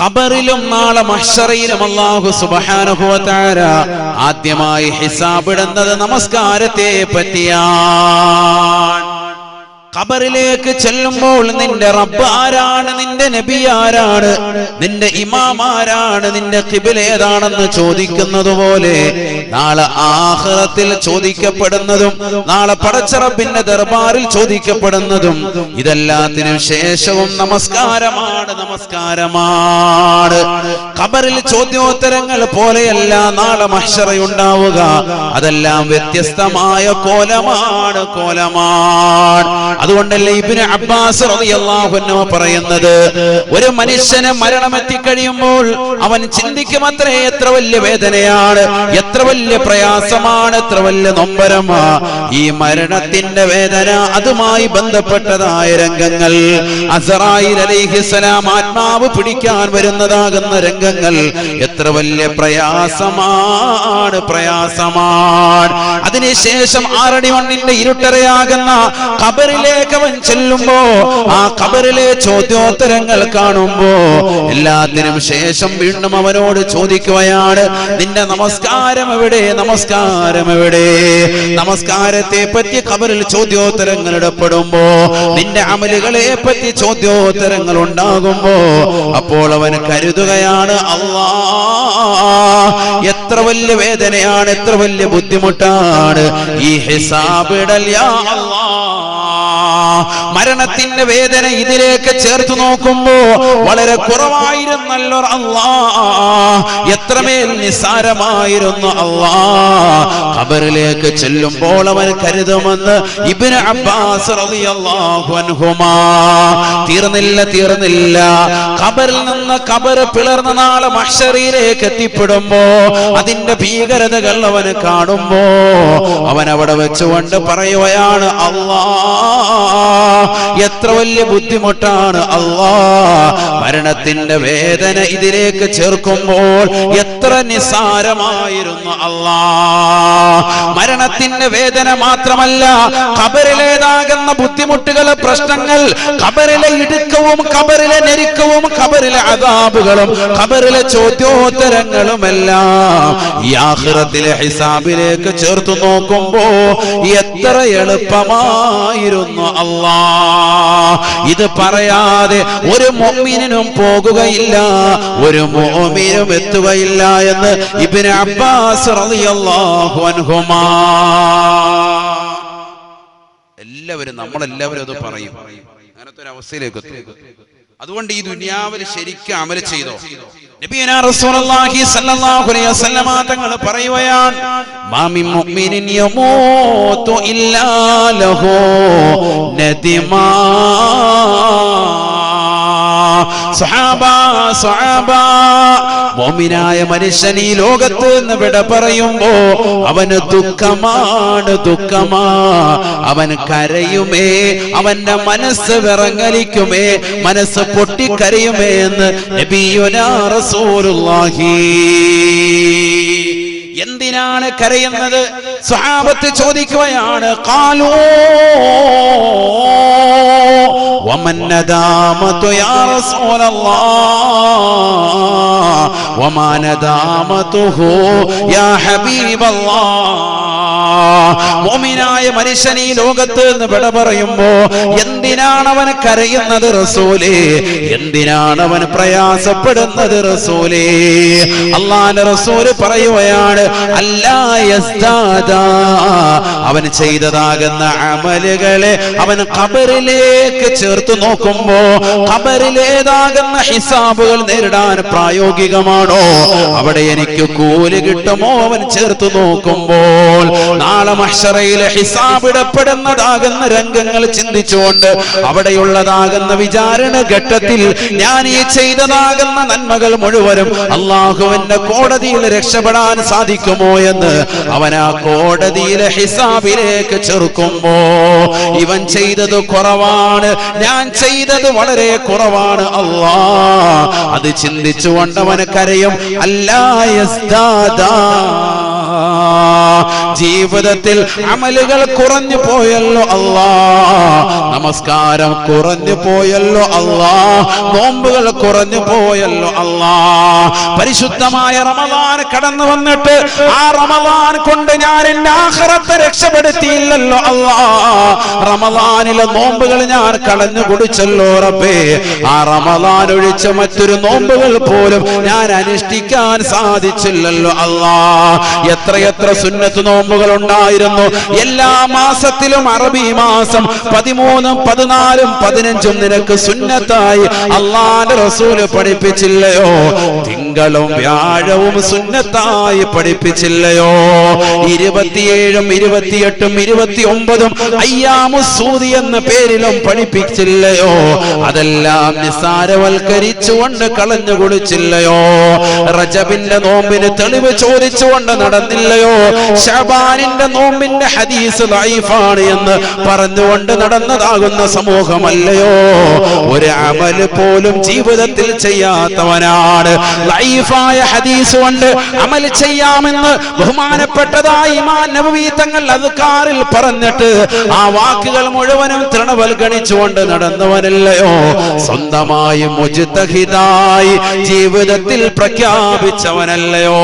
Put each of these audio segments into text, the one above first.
ഖബറിലും നാളെ മഹ്ശറയിലും അല്ലാഹു സുബ്ഹാനഹു വ തആല ആദ്യമായി ഹിസാബ് ഇടുന്നത് നമസ്കാരത്തെ പറ്റിയാണ്. ഖബറിലേക്ക് ചെല്ലുമ്പോൾ നിന്റെ റബ്ബ് ആരാണ്, നിന്റെ നബി ആരാണ്, നിന്റെ ഇമാം ആരാണ്, നിന്റെ ഖിബ്ല ഏതാണെന്ന് ചോദിക്കുന്നത് പോലെ നാളെ ആഖിറത്തിൽ ചോദിക്കപ്പെടുന്നതും നാളെ പടച്ച റബ്ബിന്റെ ദർബാറിൽ ചോദിക്കപ്പെടുന്നതും ഇതെല്ലാത്തിനും ശേഷവും നമസ്കാരമാണ്. ഖബറിൽ ചോദ്യോത്തരങ്ങൾ പോലെയല്ല നാളെ മഹ്ശറയുണ്ടാവുക. അതെല്ലാം വ്യത്യസ്തമായ കോലമാണ്. അതുകൊണ്ടല്ലേ ഇബ്നു അബ്ബാസ് റളിയല്ലാഹു അൻഹു പറയുന്നത്, ഒരു മനുഷ്യന് മരണമെത്തി കഴിയുമ്പോൾ അവൻ ചിന്തിക്കുമത്രേ എത്ര വലിയ വേദനയാണ്, എത്ര വലിയ പ്രയാസമാണ്, എത്ര വലിയ നൊമ്പരമാ ഈ മരണത്തിന്റെ വേദന. അതുമായി ബന്ധപ്പെട്ടതായ രംഗങ്ങൾ, അസ്റായീൽ അലൈഹിസ്സലാം ആത്മാവ് പിടിക്കാൻ വരുന്നതാകുന്ന രംഗങ്ങൾ എത്ര വലിയ പ്രയാസമാണ്. അതിനുശേഷം 6 അടി മണ്ണിന്റെ ഇരുട്ടറയാകുന്ന ഖബറിലേക്ക് അവൻ ചെല്ലുമ്പോ ആ ഖബറിലെ ചോദ്യോത്തരങ്ങൾ കാണുമ്പോ എല്ലാത്തിനും ശേഷം വീണ്ടും അവനോട് ചോദിക്കുകയാണ്, നിന്റെ നമസ്കാരം എവിടെ, നമസ്കാരത്തെ പറ്റി ഖബറിൽ ചോദ്യോത്തരങ്ങൾ ഇടപെടുമ്പോ, നിന്റെ അമലുകളെ പറ്റി ചോദ്യോത്തരങ്ങൾ ഉണ്ടാകുമ്പോ അപ്പോൾ അവൻ കരുതുകയാണ്, അല്ലാഹ് എത്ര വലിയ വേദനയാണ്, എത്ര വലിയ ബുദ്ധിമുട്ടാണ് ഈ ഹിസാബ് ഇടൽ. യാ അല്ലാഹ്, മരണത്തിന്റെ വേദന ഇതിലേക്ക് ചേർത്ത് നോക്കുമ്പോ വളരെ കുറവായിരുന്നല്ലോ അല്ലാഹ്, എത്രമേൽ നിസ്സാരമായിരുന്നു അല്ലാഹ്. ഖബറിലേക്ക് ചെല്ലുമ്പോൾ അവൻ കരുതുമെന്ന് ഇബ്നു അബ്ബാസ് റളിയല്ലാഹു അൻഹുമാ. തീർന്നില്ല. ഖബറിൽ നിന്ന് ഖബർ പിളർന്ന നാളെ മഹ്ശറിലേക്ക് എത്തിപ്പെടുമ്പോ അതിന്റെ ഭീകരതകൾ അവന് കാണുമ്പോ അവൻ അവിടെ വെച്ചുകൊണ്ട് പറയുകയാണ്, അല്ലാഹ് എത്ര വലിയ ബുദ്ധിമുട്ടാണ് അല്ലാഹ്, മരണത്തിന്റെ വേദന ഇതിലേക്ക് ചേർക്കുമ്പോൾ എത്ര നിസ്സാരമായിരുന്നു അല്ലാഹ്. മരണത്തിന്റെ വേദന മാത്രമല്ല, ഖബറിലേതാകുന്ന ബുദ്ധിമുട്ടുകൾ, പ്രശ്നങ്ങൾ, ഖബറിലെ ഇടുക്കവും ഖബറിലെ ഞെരുക്കവും ഖബറിലെ അദാബുകളും ഖബറിലെ ചോദ്യോത്തരങ്ങളുമെല്ലാം ഈ ആഖിറത്തിലെ ഹിസാബിലേക്ക് ചേർത്ത് നോക്കുമ്പോ എത്ര എളുപ്പമായിരുന്നു അല്ലാഹ്. ഇത് പറയാതെ ഒരു മുഅ്മിനും പോകുകയില്ല, ഒരു മുഅ്മിനും എത്തുകയില്ല എന്ന് ഇബ്നു അബ്ബാസ് റളിയല്ലാഹു അൻഹുമാ. നമ്മളെല്ലാവരും അത് പറയും. അങ്ങനത്തെ ഒരു അവസ്ഥയിലേക്ക് എത്തും. അതുകൊണ്ട് ഈ ദുനിയാവിൽ ശരിക്കും അമൽ ചെയ്തോ. നബിയനാ റസൂലുള്ളാഹി സ്വല്ലല്ലാഹു അലൈഹി വസല്ലം തങ്ങൾ പറയുകയാണ്, മാ മിൻ മുഅ്മിനിൻ യമൂതു ഇല്ലാ ലഹു നദിമാ. സ്വഹാബ, മുഅ്മിനായ മനുഷ്യൻ ഈ ലോകത്ത് നിന്ന് വിട പറയുമ്പോ അവന് ദുഃഖമാണ്. അവൻ കരയുമേ, അവന്റെ മനസ്സ് വിറങ്ങലിക്കുമേ, മനസ്സ് പൊട്ടിക്കരയുമേ എന്ന് നബിയുനാ റസൂലുള്ളാഹി. എന്തിനാണ് കരയുന്നത്? സ്വഹാബത്ത് ചോദിക്കുകയാണ്, ഖാലൂ വമൻ നദാമതു യാ റസൂലല്ലാഹ് വമാ നദാമതുഹു യാ ഹബീബല്ലാഹ്. മുഅ്മിനായ മനുഷ്യൻ ഈ ലോകത്ത് നിന്ന് വിട പറയുമ്പോ എന്തിനാണ് അവൻ കരയുന്നത് റസൂലേ? എന്തിനാണ് അവൻ പ്രയാസപ്പെടുന്നത് റസൂലേ? അല്ലാഹുവിന്റെ റസൂല് പറയുകയാണ്, അല്ലാ യസ്ദാദ, അവൻ ചെയ്തതാകുന്ന അമലുകളെ അവൻ ഖബറിലേക്ക് ചേർത്ത് നോക്കുമ്പോ ഖബറിലേതാകുന്ന ഹിസാബുകൾ നേരിടാൻ പ്രായോഗികമാണോ, അവിടെ എനിക്ക് കൂലി കിട്ടുമോ അവൻ ചേർത്ത് നോക്കുമ്പോൾ നാളെ മഹ്ശറയിലെ ഹിസാബ് ഇടപെടുന്നതാകുന്ന രംഗങ്ങൾ ചിന്തിച്ചുകൊണ്ട് അവിടെയുള്ളതാകുന്ന വിചാരണ ഘട്ടത്തിൽ ഞാൻ ഈ ചെയ്തതാകുന്ന നന്മകൾ മുഴുവനും അല്ലാഹുവിന്റെ കോടതിയിൽ രക്ഷപ്പെടാൻ സാധിക്കുമോ എന്ന് അവൻ ആ കോടതിയിലെ ഹിസാബിലേക്ക് ചെറുക്കുമ്പോ ഇവൻ ചെയ്തത് കുറവാണ്, ഞാൻ ചെയ്തത് വളരെ കുറവാണ് അല്ലാഹ്. അത് ചിന്തിച്ചുകൊണ്ട് അവൻ കരയും, അല്ലാ യസ്ദാദ ജീവിതത്തിൽ അമലുകൾ കുറഞ്ഞു പോയല്ലോ അല്ലാ, നമസ്കാരം കുറഞ്ഞു പോയല്ലോ അല്ലാ, നോമ്പുകൾ കുറഞ്ഞു പോയല്ലോ അല്ലാ. പരിശുദ്ധമായ റമളാൻ കടന്നു വന്നിട്ട് ആ റമളാൻ കൊണ്ട് ഞാൻ എന്റെ ആഖിറത്തെ രക്ഷപ്പെടുത്തിയില്ലല്ലോ അല്ലാ. റമളാനിലെ നോമ്പുകൾ ഞാൻ കളഞ്ഞു കുടിച്ചല്ലോ റബ്ബേ. ആ റമളാൻ ഒഴിച്ച മറ്റൊരു നോമ്പുകൾ പോലും ഞാൻ അനുഷ്ഠിക്കാൻ സാധിച്ചില്ലല്ലോ അല്ലാ. എത്രയെത്ര സുന്നത്ത് നോമ്പുകൾ ഉണ്ടായിരുന്നു. എല്ലാ മാസത്തിലും അറബി മാസം 13, 14, 15 നിനക്ക് സുന്നത്തായി അല്ലാഹുവിന്റെ റസൂല് പഠിപ്പിച്ചില്ലയോ? തിങ്കളും വ്യാഴവും സുന്നത്തായി പഠിപ്പിച്ചില്ലയോ? 27, 28, 29 അയ്യാമുസ്സൂദി എന്ന പേരിലും പഠിപ്പിച്ചില്ലയോ? അതെല്ലാം നിസ്സാരവൽക്കരിച്ചുകൊണ്ട് കളഞ്ഞു കുളിച്ചില്ലയോ? റജബിന്റെ നോമ്പിന് തെളിവ് ചോദിച്ചുകൊണ്ട് നടന്നില്ലയോ? ശഅബാനിന്റെ നോമ്പിന്റെ ഹദീസ് ലൈഫാണ് എന്ന് പറഞ്ഞുകൊണ്ട് നടന്നതാകുന്ന സമൂഹമല്ലയോ? ഒരു അമല് പോലും ജീവിതത്തിൽ ചെയ്യാത്തവനാണ്. ലൈഫായ ഹദീസ് കൊണ്ട് അമൽ ചെയ്യാമെന്ന് ബഹുമാനപ്പെട്ടതായി ഇമാം നബവി തങ്ങൾ അദ്കാറിൽ പറഞ്ഞിട്ട് ആ വാക്കുകൾ മുഴുവനും തൃണവൽഗണിച്ചുകൊണ്ട് നടന്നവനല്ലയോ? സ്വന്തമായി മുജ്തഹിദായി ജീവിതത്തിൽ പ്രഖ്യാപിച്ചവനല്ലയോ?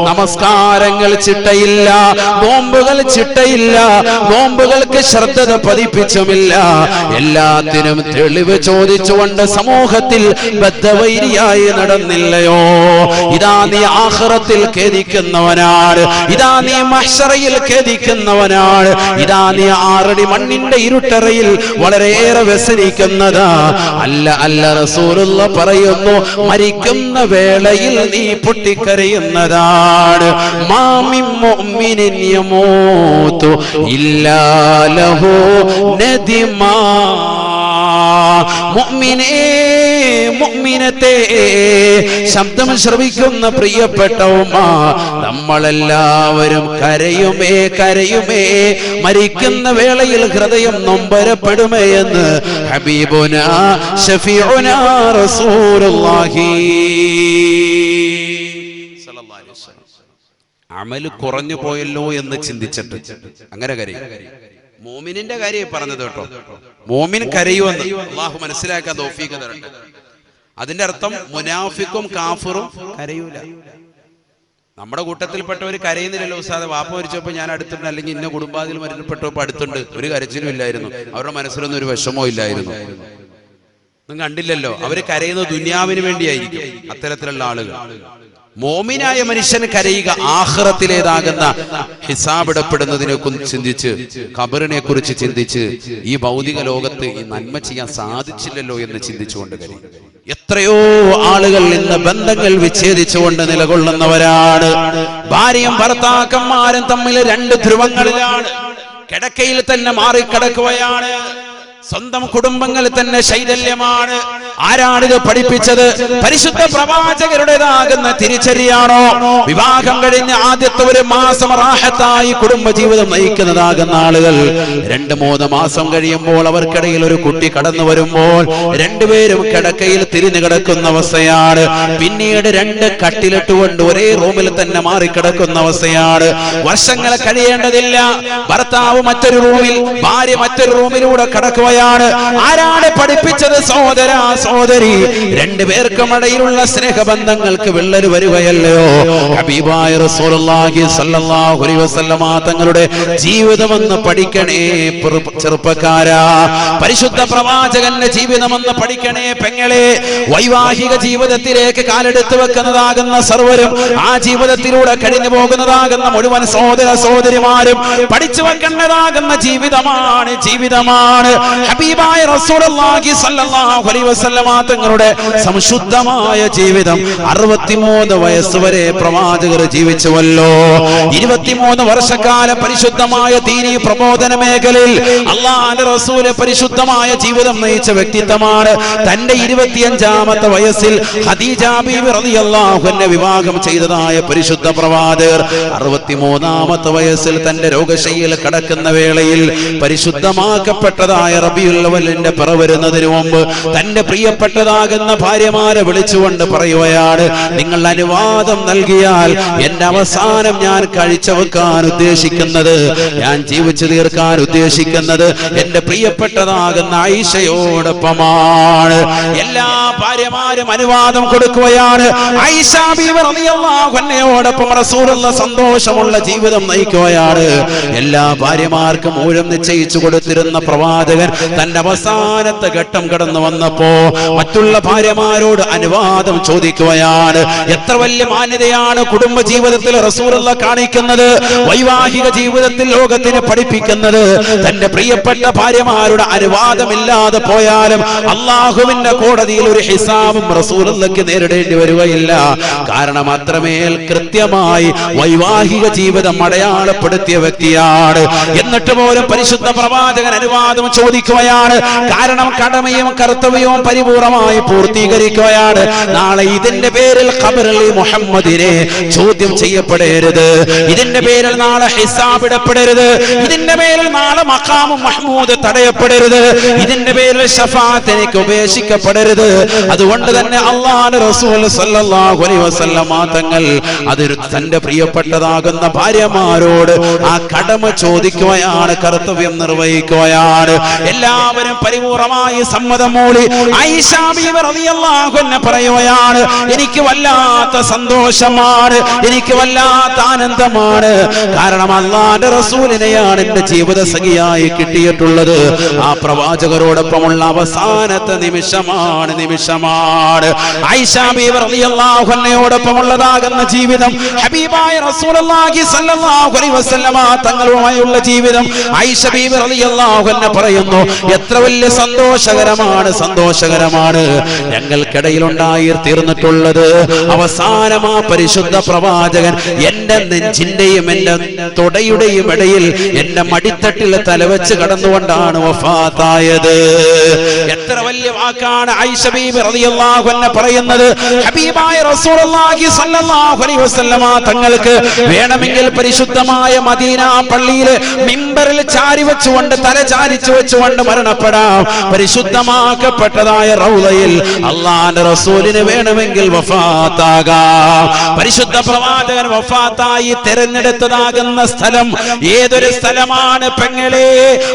നമസ്കാരങ്ങൾ ചിട്ടയില്ല, നോമ്പുകൾ ചിട്ടയില്ല, നോമ്പുകൾക്ക് ശ്രദ്ധ പതിപ്പിച്ചുമില്ല, എല്ലാത്തിനും തെളിവ് ചോദിച്ചുകൊണ്ട് സമൂഹത്തിൽ ബദ്ധവൈരിയായി നടന്നില്ലയോ? ഇതാ നീ ആഖിറത്തിൽ ഖേദിക്കുന്നവനാണ്, ഇതാ നീ മഹ്ശറയിൽ ഖേദിക്കുന്നവനാണ്, ഇതാ നീ 6 അടി മണ്ണിന്റെ ഇരുട്ടറയിൽ വളരെയേറെ വ്യസനിക്കുന്നതാ. അല്ല അല്ല, റസൂലുള്ള പറയുന്നു, മരിക്കുന്ന വേളയിൽ നീ പൊട്ടിക്കരയുന്നതാണ്. മാമിൻ മുഅ്മിനിൻ യമൂതു ഇല്ലാ ലഹു നദിമാ. മുഅ്മിനേ, മുഅ്മിനത്തെ, ശബ്ദം ശ്രവിക്കുന്ന പ്രിയപ്പെട്ട ഉമ്മ, നമ്മളെല്ലാവരും കരയുമേ കരയുമേ, മരിക്കുന്ന വേളയിൽ ഹൃദയം നൊമ്പരപ്പെടുമേ എന്ന് ഹബീബുനാ ശഫീഉനാ റസൂലുള്ളാഹി സ്വല്ലല്ലാഹു അലൈഹി വസല്ലം. അമൽ കുറഞ്ഞു പോയല്ലോ എന്ന് ചിന്തിച്ചിട്ട് അങ്ങനെ കരയും. മോമിനിന്റെ കാര്യം പറഞ്ഞത് കേട്ടോ. മോമിൻ കരയുമെന്ന് അല്ലാഹു മനസ്സിലാക്കാൻ തൗഫീഖ് തരട്ടെ. അതിന്റെ അർത്ഥം മുനാഫിക്കും കാഫിറും കരയൂല. നമ്മുടെ കൂട്ടത്തിൽപ്പെട്ടവർ കരയുന്നില്ലല്ലോ ഉസ്താദ്. വാപ്പ മരിച്ചപ്പോ ഞാൻ അടുത്തുണ്ട്, അല്ലെങ്കിൽ ഇന്ന കുടുംബാതിൽ മരണപ്പെട്ടപ്പോ അടുത്തുണ്ട്, ഒരു കരച്ചിലും ഇല്ലായിരുന്നു, അവരുടെ മനസ്സിലൊന്നും ഒരു വിഷമോ ഇല്ലായിരുന്നു. നിങ്ങൾ കണ്ടില്ലല്ലോ, അവര് കരയുന്നത് ദുനിയാവിന് വേണ്ടിയായിരിക്കും. അത്തരത്തിലുള്ള ആളുകൾ. മോമിനായ മനുഷ്യൻ കരയുക ആഖിറത്തിലേതാകുന്ന ഹിസാബിടപ്പെടുന്നതിനെ കുറിച്ച് ചിന്തിച്ച്, ഖബറിനെ കുറിച്ച് ചിന്തിച്ച്, ഈ ഭൗതിക ലോകത്ത് ഈ നന്മ ചെയ്യാൻ സാധിച്ചില്ലല്ലോ എന്ന് ചിന്തിച്ചുകൊണ്ട് കരയും. എത്രയോ ആളുകൾ ഇന്ന് ബന്ധങ്ങൾ വിച്ഛേദിച്ചുകൊണ്ട് നിലകൊള്ളുന്നവരാണ്. ഭാര്യയും ഭർത്താക്കന്മാരും തമ്മിൽ 2 ധ്രുവങ്ങളിലാണ്. കിടക്കയിൽ തന്നെ മാറിക്കിടക്കുകയാണ്. സ്വന്തം കുടുംബങ്ങൾ തന്നെ ശൈഥല്യമാണ്. ആരാണിത് പഠിപ്പിച്ചത്? പരിശുദ്ധ പ്രവാചകരുടേതാകുന്ന തിരിച്ചറിയാണോ? വിവാഹം കഴിഞ്ഞ് ആദ്യത്തെ 1 മാസം റാഹത്തായി കുടുംബജീവിതം നയിക്കുന്നതാകുന്ന ആളുകൾ 2-3 മാസം കഴിയുമ്പോൾ അവർക്കിടയിൽ ഒരു കുട്ടി കടന്നു വരുമ്പോൾ 2 പേരും കിടക്കയിൽ തിരിഞ്ഞു കിടക്കുന്ന അവസ്ഥയാണ്. പിന്നീട് 2 കട്ടിലിട്ടുകൊണ്ട് ഒരേ റൂമിൽ തന്നെ മാറിക്കിടക്കുന്ന അവസ്ഥയാണ്. വർഷങ്ങൾ കഴിയേണ്ടതില്ല. ഭർത്താവ് മറ്റൊരു റൂമിൽ, ഭാര്യ മറ്റൊരു റൂമിലൂടെ കടക്കുകയാണ്. ആരാണ് പഠിപ്പിച്ചത്? സഹോദര സഹോദരി, 2 പേർക്കും ഇടയിലുള്ള സ്നേഹബന്ധങ്ങൾക്ക് വിള്ളൽ വരികയല്ലയോ? ഹബീബായ റസൂലുള്ളാഹി സ്വല്ലല്ലാഹു അലൈഹി വസല്ലമ തങ്ങളുടെ ജീവിതമെന്ന് പഠിക്കണേ ചെറുപ്പക്കാരാ. പരിശുദ്ധ പ്രവാചകന്റെ ജീവിതമെന്ന് പഠിക്കണേ പെങ്ങളെ. വൈവാഹിക ജീവിതത്തിലേക്ക് കാലെടുത്ത് വെക്കുന്നതാകുന്ന സർവരും, ആ ജീവിതത്തിലൂടെ കഴിഞ്ഞു പോകുന്നതാകുന്ന മുഴുവൻ സഹോദര സഹോദരിമാരും പഠിച്ചു വെക്കേണ്ടതാകുന്ന ജീവിതമാണ്, ജീവിതമാണ്. ഹബീബായ റസൂലുള്ളാഹി സ്വല്ലല്ലാഹു അലൈഹി വസല്ലമ തങ്ങളുടെ സംശുദ്ധമായ ജീവിതം 63 വയസ്സ് വരെ പ്രവാചകർ ജീവിച്ചുവല്ലോ. 23 വർഷക്കാലം പരിശുദ്ധമായ ദീനീ പ്രബോധന മേഖലയിൽ അല്ലാഹുവിന്റെ റസൂല് പരിശുദ്ധമായ ജീവിതം നയിച്ച വ്യക്തിത്വമാണ്. തന്റെ 25-ാമത്തെ വയസ്സിൽ ഖദീജ ബീവി റളിയല്ലാഹു അൻഹ വിവാഹം ചെയ്തതായ പരിശുദ്ധ പ്രവാചകർ 63-ാമത്തെ വയസ്സിൽ തന്റെ രോഗശയ്യയിൽ കിടക്കുന്ന വേളയിൽ പരിശുദ്ധമാക്കപ്പെട്ടതായ റബീഉൽ അവ്വലിന്റെ പിറ വരുന്നതിന് മുമ്പ് തന്റെ പ്രിയപ്പെട്ടതാകുന്ന ഭാര്യമാരെ വിളിച്ചുകൊണ്ട് പറയുകയാണ്, നിങ്ങൾ അനുവാദം നൽകിയാൽ എന്റെ അവസാനം ഞാൻ കാഴ്ചവെക്കാൻ ഉദ്ദേശിക്കുന്നത്, ഞാൻ ജീവിച്ചു തീർക്കാൻ ഉദ്ദേശിക്കുന്നത് എന്റെ പ്രിയപ്പെട്ടതാകുന്ന ആയിഷയോടൊപ്പമാണ്. എല്ലാ ഭാര്യമാരും അനുവാദം കൊടുക്കുകയാണ്. ആയിഷ ബീവി റളിയല്ലാഹു അൻഹയോടൊപ്പം റസൂലുള്ളാഹി സന്തോഷമുള്ള ജീവിതം നയിക്കുകയാണ്. എല്ലാ ഭാര്യമാർക്കും ഊഴം നിശ്ചയിച്ചു കൊടുത്തിരുന്ന പ്രവാചകൻ തന്റെ അവസാനത്തെ ഘട്ടം കടന്നു വന്നപ്പോ മറ്റുള്ള ഭാര്യമാരോട് അനുവാദം ചോദിക്കുകയാണ്. എത്ര വലിയ മാന്യതയാണ് കുടുംബ ജീവിതത്തിൽ റസൂലുള്ളാഹി കാണിക്കുന്നത്, വൈവാഹിക ജീവിതത്തിൽ ലോകത്തിന് പഠിപ്പിക്കുന്നത്. തന്റെ പ്രിയപ്പെട്ട ഭാര്യമാരുടെ അനുവാദമില്ലാതെ പോയാലും അള്ളാഹുവിന്റെ കോടതിയിൽ ഒരു ഹിസാബും റസൂലുള്ളാഹിക്ക് നേരിടേണ്ടി വരികയില്ല. കാരണം അത്രമേൽ കൃത്യമായി വൈവാഹിക ജീവിതം അടയാളപ്പെടുത്തിയ വ്യക്തിയാണ്. എന്നിട്ട് പോലും പരിശുദ്ധ പ്രവാചകൻ അനുവാദം ചോദിക്കുകയാണ്. കാരണം കടമയും കർത്തവ്യവും പരിപൂർണമായി പൂർത്തീകരിക്കുകയാണ്. നാളെ ഇതിന്റെ പേരിൽ ഖബറിൽ മുഹമ്മദിനെ ചോദ്യം ചെയ്യപ്പെടരുത്, ഇതിന്റെ പേരിൽ നാളെ ഹിസാബ് ഇടപ്പെടരുത്, ഇതിന്റെ പേരിൽ നാളെ മഖാമു മഹ്മൂദ് തടയപ്പെടരുത്, ഇതിന്റെ പേരിൽ ശഫാഅത്ത് എനിക്ക് ഉപേക്ഷിക്കപ്പെടരുത്. അതുകൊണ്ട് തന്നെ അല്ലാഹുവിന്റെ റസൂൽ സല്ലല്ലാഹു അലൈഹി വസല്ലം തങ്ങൾ അതൊരു തന്റെ പ്രിയപ്പെട്ടതാകുന്ന ഭാര്യമാരോട് ആ കടമ ചോദിക്കുകയാണ്, കർത്തവ്യം നിർവഹിക്കുകയാണ്. എല്ലാവരും പരിപൂർണമായി സമ്മതം മൂളി. ആയിഷ ബീവി റളിയല്ലാഹു അൻഹ പറയുകയാണ്, എനിക്ക് വല്ലാത്ത സന്തോഷമാണ്, എനിക്ക് വല്ലാത്ത ആനന്ദമാണ്. കാരണം അല്ലാഹുവിന്റെ റസൂലിനെയാണ് എന്റെ ജീവിത സഖിയായി കിട്ടിയിട്ടുള്ളത്. ആ പ്രവാചകരോടൊപ്പമുള്ള അവസാനത്തെ നിമിഷമാണ്. ആയിഷ ബീവി റളിയല്ലാഹു അൻഹയോടൊപ്പമുള്ളതാകുന്ന ജീവിതം, ഹബീബായ റസൂലുള്ളാഹി സ്വല്ലല്ലാഹു അലൈഹി വസല്ലമ തങ്ങളുമായുള്ള ജീവിതം. ആയിഷ ബീവി റളിയല്ലാഹു അൻഹ പറയുന്നു, എത്ര വലിയ സന്തോഷകരമാണ് ഞങ്ങൾക്കിടയിൽ ഉണ്ടായി തീർന്നിട്ടുള്ളത്. അവസാനം ആ പരിശുദ്ധ പ്രവാചകൻ എന്റെ നെഞ്ചിന്റെയും എന്റെ തൊടയുടെയും ഇടയിൽ എന്റെ മടിത്തട്ടിൽ തലവെച്ച് കടന്നുകൊണ്ടാണ് വഫാത്തായത്. എത്ര വലിയ വാക്കാണ് ആയിഷ ബീവി റളിയല്ലാഹു അൻഹ പറയുന്നത്. ഹബീബായ റസൂലുള്ളാഹി സ്വല്ലല്ലാഹു അലൈഹി വസല്ലമ തങ്ങൾക്ക് വേണമെങ്കിൽ പരിശുദ്ധമായ മദീന പള്ളിയിൽ മിമ്പറിൽ ചാരി വെച്ചുകൊണ്ട് തല ചാരിച്ചു വെച്ചുകൊണ്ട് മരണപ്പെടാം. പരിശുദ്ധമാക്കപ്പെട്ടതായ റൗളയിൽ അല്ലാഹുവിന്റെ റസൂലിന് വേണമെങ്കിൽ വഫാത്താകാം. പരിശുദ്ധ പ്രവാചകൻ വഫാത്തായി തിരഞ്ഞെടുത്തതാകുന്ന സ്ഥലം ഏതൊരു സ്ഥലമാണ് പെങ്ങളെ?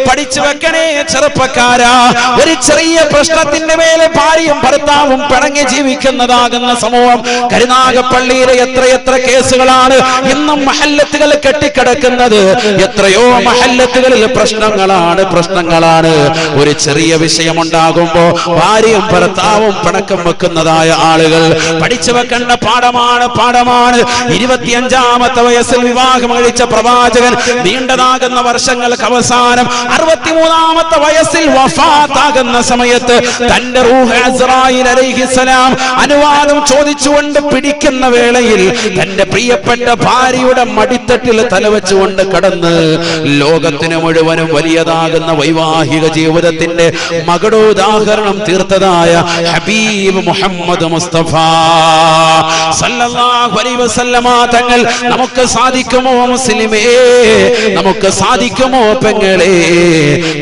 പഠിച്ചു വെക്കണേ ചെറുപ്പക്കാരാ. ഒരു ചെറിയ പ്രശ്നത്തിന്റെ മേലെ ഭാര്യയും ഭർത്താവും പിണങ്ങി ജീവിക്കുന്നതാകുന്ന സമൂഹം. കരുനാഗപ്പള്ളിയിലെ എത്രയെത്ര കേസുകളാണ് ഇന്നും മഹല്ലത്തുകൾ കെട്ടിക്കിടക്കുന്നത്. എത്രയോ മഹല്ലത്തുകളിൽ പ്രശ്നങ്ങളാണ്. ഒരു ചെറിയ വിഷയമുണ്ടാകുമ്പോ ഭാര്യയും ഭർത്താവും പിണക്കം വെക്കുന്നതായ ആളുകൾ. പഠിച്ചു വെക്കേണ്ട പാഠമാണ്. 25-ാമത്തെ വയസ്സിൽ വിവാഹം കഴിച്ച പ്രവാചകൻ നീണ്ടതാകുന്ന വർഷങ്ങൾക്ക് അവസാനം 63-ാമത്തെ വയസ്സിൽ വഫാത്താകുന്ന സമയത്ത് തന്റെ റൂഹ് അസ്റായീൽ അലൈഹിസ്സലാം അനുവാദം ചോദിച്ചുകൊണ്ട് പിടിക്കുന്ന വേളയിൽ തന്റെ പ്രിയപ്പെട്ട ഭാര്യയുടെ മടിത്തട്ടിൽ തലവെച്ചുകൊണ്ട് കടന്ന് ലോകത്തിന് മുഴുവനും വലിയതാകുന്ന വൈവാഹിക ജീവിതത്തിന്റെ മകുടോദാഹരണം തീർത്തതായ ഹബീബ് മുഹമ്മദ് മുസ്തഫ സല്ലല്ലാഹു അലൈഹി വസല്ലമ തങ്ങൾ നമുക്ക് സാധിക്കുമോ മുസ്ലിമേ? നമുക്ക് സാധിക്കുമോ പെങ്ങളെ?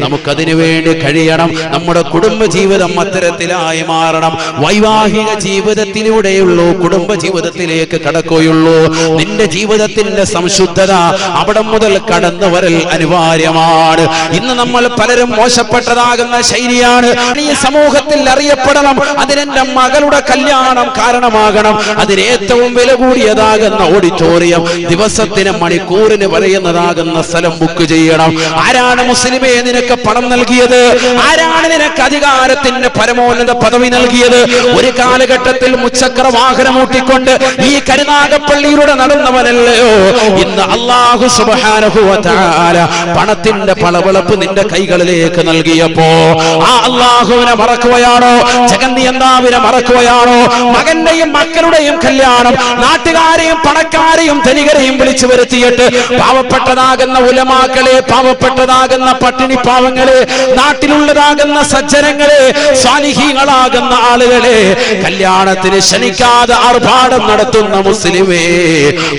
നമുക്കതിനു വേണ്ടി കഴിയണം. നമ്മുടെ കുടുംബ ജീവിതം അത്തരത്തിലായി മാറണം. വൈവാഹിക ജീവിതത്തിലൂടെയുള്ളൂ കുടുംബ ജീവിതത്തിലേക്ക് കടക്കുകയുള്ളൂ. നിന്റെ ജീവിതത്തിന്റെ സംശുദ്ധത അവിടെ മുതൽ കടന്നു വരൽ അനിവാര്യമാണ്. ഇന്ന് നമ്മൾ പലരും മോശപ്പെട്ടതാകുന്ന ശൈലിയാണ്. ഈ സമൂഹത്തിൽ അറിയപ്പെടണം, അതിനെന്റെ മകളുടെ കല്യാണം കാരണമാകണം, അതിന് ഏറ്റവും വില കൂടിയതാകുന്ന ഓഡിറ്റോറിയം, ദിവസത്തിന് മണിക്കൂറിന് പറയുന്നതാകുന്ന സ്ഥലം ബുക്ക് ചെയ്യണം. ആരാണ് മുസ്ലിമേ നിനക്ക് പണം നൽകിയത്? ആരാണ് നിനക്ക് അധികാരത്തിന്റെ പരമോന്നത പദവി നൽകിയത്? ഒരു കാലഘട്ടത്തിൽ മുച്ചക്ര വാഹനം ഊട്ടിക്കൊണ്ട് ഈ കരുനാഗപ്പള്ളിയിലൂടെ നടന്നവനല്ലയോ ഇന്ന് അല്ലാഹു സുബ്ഹാനഹു വ തആല പണത്തിന്റെ പളവളപ്പ് നിന്റെ കൈകളിലേക്ക് നൽകിയപ്പോ ആ അല്ലാഹുവിനെ മറക്കുകയാണോ? ജഗന്നിയന്താവിനെ മറക്കുകയാണോ? മകന്റെയും മക്കളുടെയും കല്യാണം നാട്ടുകാരെയും പണക്കാരെയും ധനികരെയും വിളിച്ചു വരുത്തിയിട്ട് പാവപ്പെട്ടതാകുന്ന ഉലമാക്കളെ, പാവപ്പെട്ടതാകുന്ന പട്ടിണി പാവങ്ങളെ, നാട്ടിലുള്ളതാകുന്ന സജ്ജനങ്ങളെ, സ്വാലിഹീങ്ങളാകുന്ന ആളുകളെ കല്യാണത്തിന് ക്ഷണിക്കാതെ ആർഭാടം നടത്തുന്ന മുസ്ലിമേ,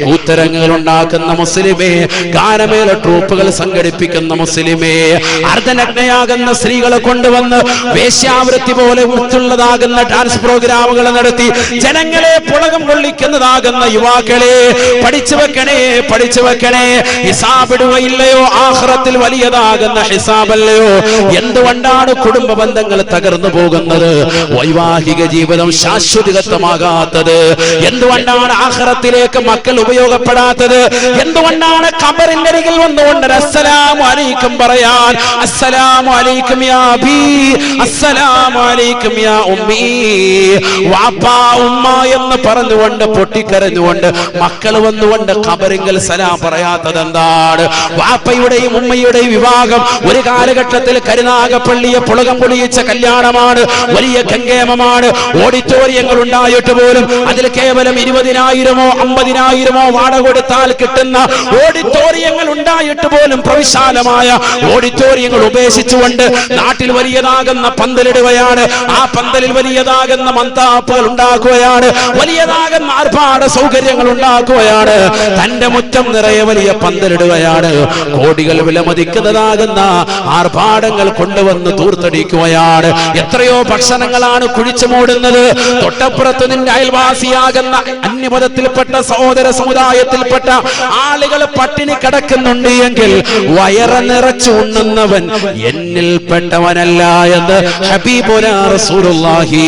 കൂത്തരങ്ങൾ ഉണ്ടാക്കുന്ന മുസ്ലിമേ, ഗാനമേള ട്രൂപ്പുകൾ സംഘടിപ്പിക്കുന്ന മുസ്ലിമേ, അർദ്ധനഗ്ന നഗ്നയാകുന്ന സ്ത്രീകളെ കൊണ്ടുവന്ന് വേശ്യാവൃത്തി പോലെ ഉള്ളതാകുന്ന ഡാൻസ് പ്രോഗ്രാമുകൾ നടത്തി ജനങ്ങളെ പുളകം കൊള്ളിക്കുന്നതാകുന്ന യുവാക്കളെ പഠിച്ചു വെക്കണേ. ഹിസാബിടുകയില്ലയോ, ആഖിറത്തിൽ വലിയതാകുന്ന ഹിസാബല്ലയോ? എന്തുകൊണ്ടാണ് കുടുംബ ബന്ധങ്ങൾ തകർന്നു പോകുന്നത്? വൈവാഹിക ജീവിതം ശാശ്വതമാകാത്തത് എന്തുകൊണ്ടാണ്? ആഖിറത്തിലേക്ക് മക്കൾ ഉപയോഗപ്പെടാത്തത് എന്തുകൊണ്ടാണ്? ഖബറിന്റെ അരികിൽ വന്നുകൊണ്ട് അസ്സലാമു അലൈക്കും പറയാൻ, അസ്സലാമു അലൈക്കും യാ അബീ, അസ്സലാമു അലൈക്കും യാ ഉമ്മീ, വാപ്പാ ഉമ്മ എന്ന് പറഞ്ഞുകൊണ്ട് പൊട്ടിക്കരഞ്ഞുകൊണ്ട് മക്കൾ വന്നുകൊണ്ട് ഖബറിങ്കൽ സലാം പറയാത്തത് എന്താണ്? വാപ്പയുടെയും ഉമ്മയുടെയും വിവാഹം ഒരു കാലഘട്ടത്തിൽ കരുനാഗപ്പള്ളിയെ പുളകം പൊളിയിച്ച കല്യാണമാണ്, വലിയ ഗംഗേമമാണ്. ഓഡിറ്റോറിയങ്ങൾ ഉണ്ടായിട്ട് പോലും അതിൽ കേവലം 20,000-ഓ 50,000-ഓ വാടക കൊടുത്താൽ കിട്ടുന്ന ഓഡിറ്റോറിയങ്ങൾ ഉണ്ടായിട്ട് പോലും പ്രവിശാലമായ ഓഡിറ്റോറിയങ്ങൾ ഉപേക്ഷിച്ചുകൊണ്ട് നാട്ടിൽ വലിയതാകുന്ന പന്തലിടുകയാണ്. ആ പന്തലിൽ വലിയതാകുന്ന മന്താപ്പുകൾ ഉണ്ടാക്കുകയാണ്, വലിയതാകുന്ന ആർഭാട സൗകര്യങ്ങൾ ഉണ്ടാക്കുകയാണ്. തന്റെ മുറ്റം നിറയെ വലിയ പന്തലിടുകയാണ്. കോടികൾ വിലമതിക്കുന്നതാകുന്ന ആർഭാടങ്ങൾ കൊണ്ടുവന്ന് തൂർത്തടിക്കുകയാണ്. എത്രയോ ഭക്ഷണങ്ങളാണ് കുഴിച്ചു മൂടുന്നത്. തൊട്ടപ്പുറത്ത് നിന്റെ അയൽവാസിയാകുന്ന അന്യമതത്തിൽപ്പെട്ട സഹോദര സമുദായത്തിൽപ്പെട്ട ആളുകൾ പട്ടിണി കിടക്കുന്നുണ്ട് എങ്കിൽ വയറ് നിറച്ചു ഉണ്ണുന്നവൻ എന്നിൽപ്പെട്ടവനല്ല എന്ന് ഹബീബുനാ റസൂലുള്ളാഹി.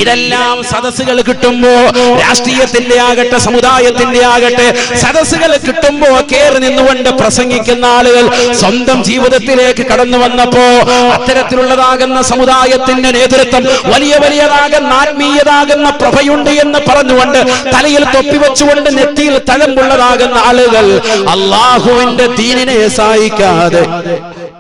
ഇതെല്ലാം സദസ്സുകൾ കിട്ടുമ്പോ, രാഷ്ട്രീയത്തിന്റെ ആകട്ടെ സമുദായത്തിന്റെ ആകട്ടെ സദസ്സുകൾ കിട്ടുമ്പോ കേറി നിന്നുകൊണ്ട് പ്രസംഗിക്കുന്ന ആളുകൾ സ്വന്തം ജീവിതത്തിലേക്ക് കടന്നു വന്നപ്പോ അത്തരത്തിലുള്ളതാകുന്ന സമുദായത്തിന്റെ നേതൃത്വം വലിയതാകുന്ന ആത്മീയതാകുന്ന പ്രഭയുണ്ട് എന്ന് പറഞ്ഞുകൊണ്ട് തലയിൽ തൊപ്പി വെച്ചുകൊണ്ട് നെറ്റിയിൽ തഴമ്പുള്ളതാകുന്ന ആളുകൾ അല്ലാഹുവിന്റെ ദീനിനെ സഹായിക്കാതെ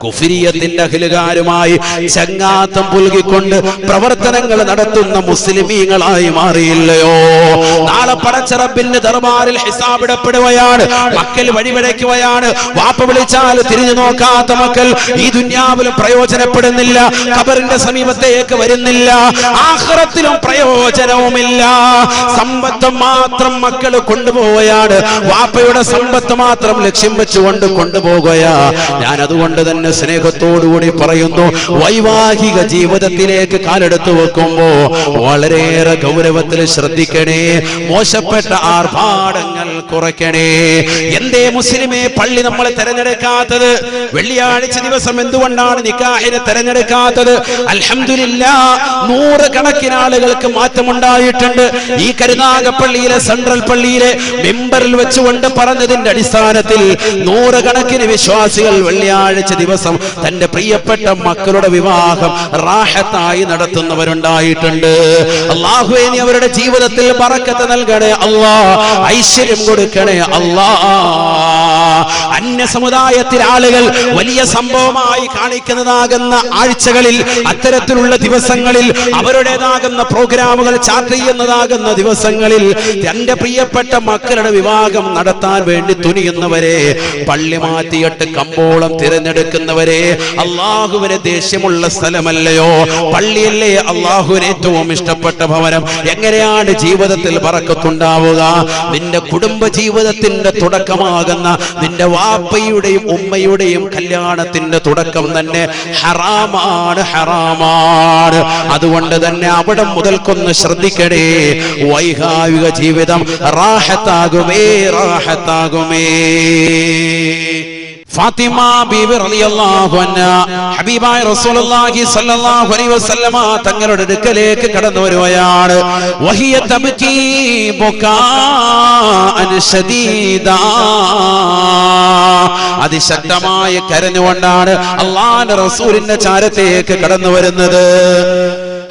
കുഫിരിയത്തിന്റെ അഖിലുകാരുമായി ചങ്ങാത്തം പുൽകിക്കൊണ്ട് പ്രവർത്തനങ്ങൾ നടത്തുന്ന മുസ്ലിമീങ്ങളായി മാറിയില്ലയോ? നാളെ പടച്ച റബ്ബിന്റെ ദർബാറിൽ ഹിസാബിടപ്പെടുകയാണ്. മക്കൾ വഴിവഴയ്ക്കുകയാണ്. വാപ്പ വിളിച്ചാൽ തിരിഞ്ഞു നോക്കാത്ത മക്കൾ ഈ ദുനിയാവിലും പ്രയോജനപ്പെടുന്നില്ല, ഖബറിന്റെ സമീപത്തേക്ക് വരുന്നില്ല, ആഖിറത്തിലും പ്രയോജനവുമില്ല. സമ്പത്ത് മാത്രം മക്കൾ കൊണ്ടുപോവുകയാണ്. വാപ്പയുടെ സമ്പത്ത് മാത്രം ലക്ഷ്യം വെച്ചുകൊണ്ട് കൊണ്ടുപോകുകയാ. ഞാൻ അതുകൊണ്ട് തന്നെ സ്നേഹത്തോടുകൂടി പറയുന്നു, വൈവാഹിക ജീവിതത്തിലേക്ക് കാലെടുത്തു വെക്കുമ്പോ വളരെയേറെ ഗൗരവത്തിൽ ശ്രദ്ധിക്കണേ. മോശപ്പെട്ട ആർഭാടങ്ങൾ കുറയ്ക്കണേ. എന്തേ മുസ്ലിമേ പള്ളി നമ്മൾ തെരഞ്ഞെടുക്കാത്തത്? വെള്ളിയാഴ്ച ദിവസം എന്തുകൊണ്ടാണ് നിക്കാഹിനെ തെരഞ്ഞെടുക്കാത്തത്? അൽഹംദുലില്ലാഹ്, 100 കണക്കിന് ആളുകൾക്ക് മാറ്റമുണ്ടായിട്ടുണ്ട്. ഈ കരുനാഗപ്പള്ളിയിലെ സെൻട്രൽ പള്ളിയിലെ മെമ്പറിൽ വെച്ചുകൊണ്ട് പറഞ്ഞതിന്റെ അടിസ്ഥാനത്തിൽ 100 കണക്കിന് വിശ്വാസികൾ വെള്ളിയാഴ്ച ദിവസം തന്റെ പ്രിയപ്പെട്ട മക്കളുടെ വിവാഹം റാഹത്തായി നടത്തുന്നവരുണ്ടായിട്ടുണ്ട്. അല്ലാഹുവേ, നീ അവരുടെ ജീവിതത്തിൽ ബറക്കത്ത് നൽകണേ അല്ലാ, ഐശ്വര്യം കൊടുക്കണേ അല്ലാ. അന്യ സമുദായത്തിലെ ആളുകൾ വലിയ സംഭവമായി കാണിക്കുന്നതാകുന്ന ആഴ്ചകളിൽ, അത്തരത്തിലുള്ള ദിവസങ്ങളിൽ, അവരുടേതാകുന്ന പ്രോഗ്രാമുകൾ ചാർട്ട് ചെയ്യുന്നതാകുന്ന ദിവസങ്ങളിൽ തന്റെ പ്രിയപ്പെട്ട മക്കളുടെ വിവാഹം നടത്താൻ വേണ്ടി തുനിയുന്നവരെ, പള്ളി മാറ്റിയിട്ട് കമ്പോളം തിരഞ്ഞെടുക്കുന്നവരെ, അള്ളാഹുവിന് ദേഷ്യമുള്ള സ്ഥലമല്ലയോ പള്ളിയല്ലേ? അള്ളാഹുവിന് ഏറ്റവും ഇഷ്ടപ്പെട്ട ഭവനം. എങ്ങനെയാണ് ജീവിതത്തിൽ ബറക്കത്തുണ്ടാവുക? നിന്റെ കുടുംബ ജീവിതത്തിന്റെ തുടക്കമാകുന്ന നിന്റെ വാപ്പയുടെയും ഉമ്മയുടെയും കല്യാണത്തിന്റെ തുടക്കം തന്നെ ഹറാമാണ്. അതുകൊണ്ട് തന്നെ അവിടെ മുതൽക്കൊന്ന് ശ്രദ്ധിക്കണേ. വൈകാരിക ജീവിതം റാഹത്താകുമേ. ഫാത്തിമ ബീവി റളിയല്ലാഹു അൻഹാ ഹബീബായ റസൂലുള്ളാഹി സ്വല്ലല്ലാഹു അലൈഹി വസല്ലമ തങ്ങളുടെ അടുക്കലേക്ക് കടന്നു വരുകയാണ്. വഹിയ തബ്കീ ബുകാഅൻ ശദീദാ, അതിശക്തമായി കരഞ്ഞുകൊണ്ടാണ് അല്ലാഹുവിന്റെ റസൂലിന്റെ ചാരത്തേക്ക് കടന്നു വരുന്നത്.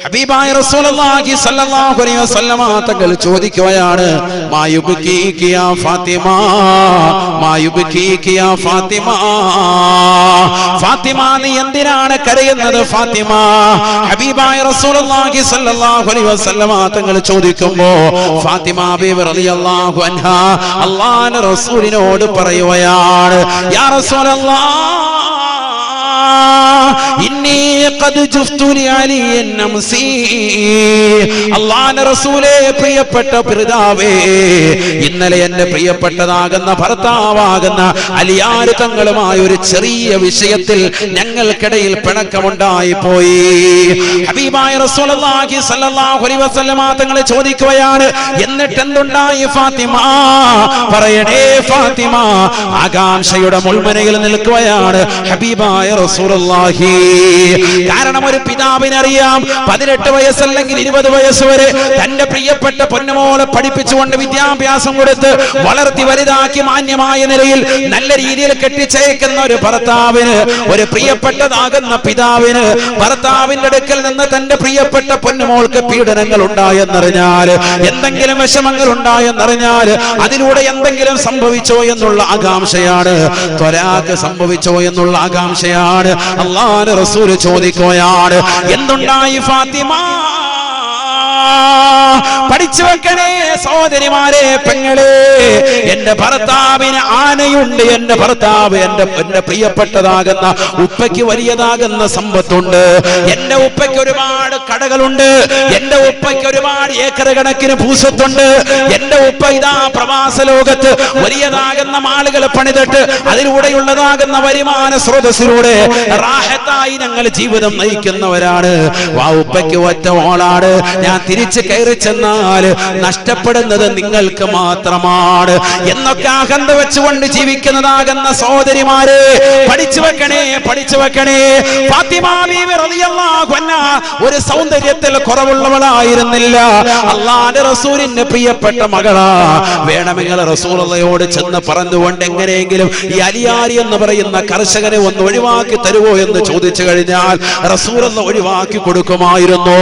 ഹബീബായ റസൂലുള്ളാഹി സ്വല്ലല്ലാഹു അലൈഹി വസല്ലമ തങ്ങൾ ചോദിക്കുകയാണ്, മായുബ്കീകി യാ ഫാത്തിമ, മായുബ്കീകി യാ ഫാത്തിമ, ഫാത്തിമ നീ എന്തിനാണ് കരയുന്നത് ഫാത്തിമ? ഹബീബായ റസൂലുള്ളാഹി സ്വല്ലല്ലാഹു അലൈഹി വസല്ലമ തങ്ങൾ ചോദിക്കുമ്പോൾ ഫാത്തിമ ബീവി റളിയല്ലാഹു അൻഹാ അല്ലാഹുവിന്റെ റസൂലിനോട് പറയുകയാണ്, യാ റസൂലല്ലാഹ്, ഇന്നി ഖദ് ജുഫ്തു ലി അലിയൻ നംസി. അല്ലാഹുവിന്റെ റസൂലേ, പ്രിയപ്പെട്ട പിതാവേ, ഇന്നലെ എന്റെ പ്രിയപ്പെട്ടതാകുന്ന ഭർത്താവാകുന്ന അലിയാർ തങ്ങളുമായ ഒരു ചെറിയ വിഷയത്തിൽ ഞങ്ങൾക്കിടയിൽ പിണക്കമുണ്ടായി പോയി. ഹബീബായ റസൂലുള്ളാഹി സ്വല്ലല്ലാഹു അലൈഹി വസല്ലമ തങ്ങൾ ചോദിക്കുകയാണ്, എന്നിട്ട് എന്തുണ്ടായി ഫാത്തിമ? പറയണേ ഫാത്തിമ. ആകാംക്ഷയുടെ മുൾമുനയിൽ നിൽക്കുകയാണ് ഹബീബായ റസൂലുള്ളാഹി. കാരണം ഒരു പിതാവിനറിയാം 18 വയസ്സല്ലെങ്കിൽ 20 വയസ്സ് വരെ തന്റെ പ്രിയപ്പെട്ട പൊന്നുമോളെ പഠിപ്പിച്ചുകൊണ്ട് വിദ്യാഭ്യാസം കൊടുത്ത് വളർത്തി വലുതാക്കി മാന്യമായ നിലയിൽ നല്ല രീതിയിൽ കെട്ടിച്ചയക്കുന്ന ഒരു ഭർത്താവിന്, ഒരു പ്രിയപ്പെട്ടതാകുന്ന പിതാവിന് ഭർത്താവിന്റെ അടുക്കൽ നിന്ന് തന്റെ പ്രിയപ്പെട്ട പൊന്നുമോൾക്ക് പീഡനങ്ങൾ ഉണ്ടായെന്നറിഞ്ഞാൽ, എന്തെങ്കിലും വിഷമങ്ങൾ ഉണ്ടായെന്നറിഞ്ഞാൽ, അതിലൂടെ എന്തെങ്കിലും സംഭവിച്ചോ എന്നുള്ള ആകാംക്ഷയാണ്, ത്വരാക്ക് സംഭവിച്ചോ എന്നുള്ള ആകാംക്ഷയാണ്. അല്ലാഹുവിന്റെ റസൂൽ ചോദിക്കുകയാണ്, എന്തുണ്ടായി ഫാത്തിമ? പഠിച്ചു വെക്കണേ സഹോദരിമാരെ, പെങ്ങളെ. എന്റെ ഭർത്താവിന് ആനയുണ്ട്, എന്റെ ഭർത്താവ് എന്റെ പ്രിയപ്പെട്ടതാകുന്ന ഉപ്പയ്ക്ക് വലിയതാകുന്ന സമ്പത്തുണ്ട്, എന്റെ ഉപ്പയ്ക്ക് ഒരുപാട് കടകളുണ്ട്, എന്റെ ഉപ്പയ്ക്ക് ഒരുപാട് ഏക്കർ കണക്കിന് ഭൂസ്വത്തുണ്ട്, എന്റെ ഉപ്പ ഇതാ പ്രവാസ ലോകത്ത് വലിയതാകുന്ന മാളുകൾ പണിതിട്ട് അതിലൂടെയുള്ളതാകുന്ന വരുമാന സ്രോതസ്സിലൂടെ റാഹത്തായി ഞങ്ങൾ ജീവിതം നയിക്കുന്നവരാണ്. ആ ഉപ്പയ്ക്ക് ഒറ്റ ഓളാണ്. ഞാൻ തിരിച്ചു കയറി ചെന്നാൽ നഷ്ടപ്പെടുന്നത് നിങ്ങൾക്ക് മാത്രമാണ് എന്നൊക്കെ അഹന്ത വെച്ചുകൊണ്ട് ജീവിക്കുന്നതാകുന്ന സഹോദരിമാരെ, പഠിച്ചു വെക്കണേ, പഠിച്ചു വെക്കണേ. ഫാത്തിമ ബീവി റളിയല്ലാഹു അൻഹാ ഒരു സൗന്ദര്യത്തിൽ കുറവുള്ളവളായിരുന്നില്ല. അല്ലാഹുവിന്റെ റസൂലിന്റെ പ്രിയപ്പെട്ട മകളാ. വേണമെങ്കിൽ റസൂലുള്ളാഹിയോട് ചെന്ന് പറഞ്ഞുകൊണ്ട് എങ്ങനെയെങ്കിലും ഈ അലിയാരി എന്ന് പറയുന്ന കർഷകനെ ഒന്ന് ഒഴിവാക്കി തരുമോ എന്ന് ചോദിച്ചു കഴിഞ്ഞാൽ റസൂലുള്ളാഹി ഒഴിവാക്കി കൊടുക്കുമായിരുന്നു.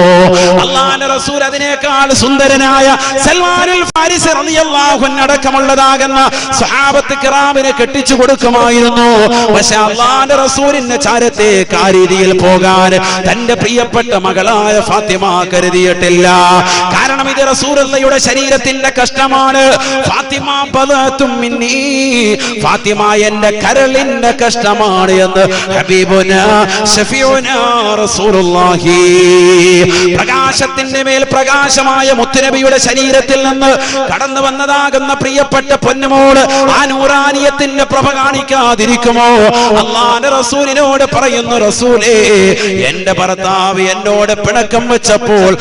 അല്ലാഹുവിന്റെ റസൂൽ അതിനേക്കാൾ സുന്ദരനായ സൽമാനുൽ ഫാരിസി റളിയല്ലാഹു അൻഹു അടക്കമുള്ളതാകുന്ന സ്വഹാബത്ത് കിറാമിനെ കെട്ടിച്ചു കൊടുക്കുമായിരുന്നു. പക്ഷേ അല്ലാഹുവിന്റെ റസൂലിന്റെ ചാരത്തേക്ക് ആ രീതിയിൽ പോകാൻ തന്റെ പ്രിയപ്പെട്ട മകളായ ഫാത്തിമ കരുതിയിട്ടില്ല. കാരണം ഇത് റസൂലുള്ളാഹിയുടെ ശരീരത്തിന്റെ കഷ്ടമാണ്. ഫാത്തിമ ബദഅത്തും മിന്നി, ഫാത്തിമ എന്റെ കരളിന്റെ കഷ്ടമാണ് എന്ന് ഹബീബുനാ ശഫീഉനാ റസൂലുള്ളാഹി. പ്രകാശത്തിന്റെ മേൽ പ്രകാശമായ മുത്തുനബിയുടെ ശരീരത്തിൽ നിന്ന് കടന്നു വന്നതാകുന്ന പ്രിയപ്പെട്ട പൊന്നുമോള് ആ നൂറാനിയത്തിന്റെ പ്രഭ കാണിക്കാതിരിക്കുമോ? അല്ലാഹുവിന്റെ റസൂലിനോട് പറയുന്നു, റസൂലേ, എന്റെ ഭർത്താവ് എന്നോട് പിണക്കം വെച്ചപ്പോൾ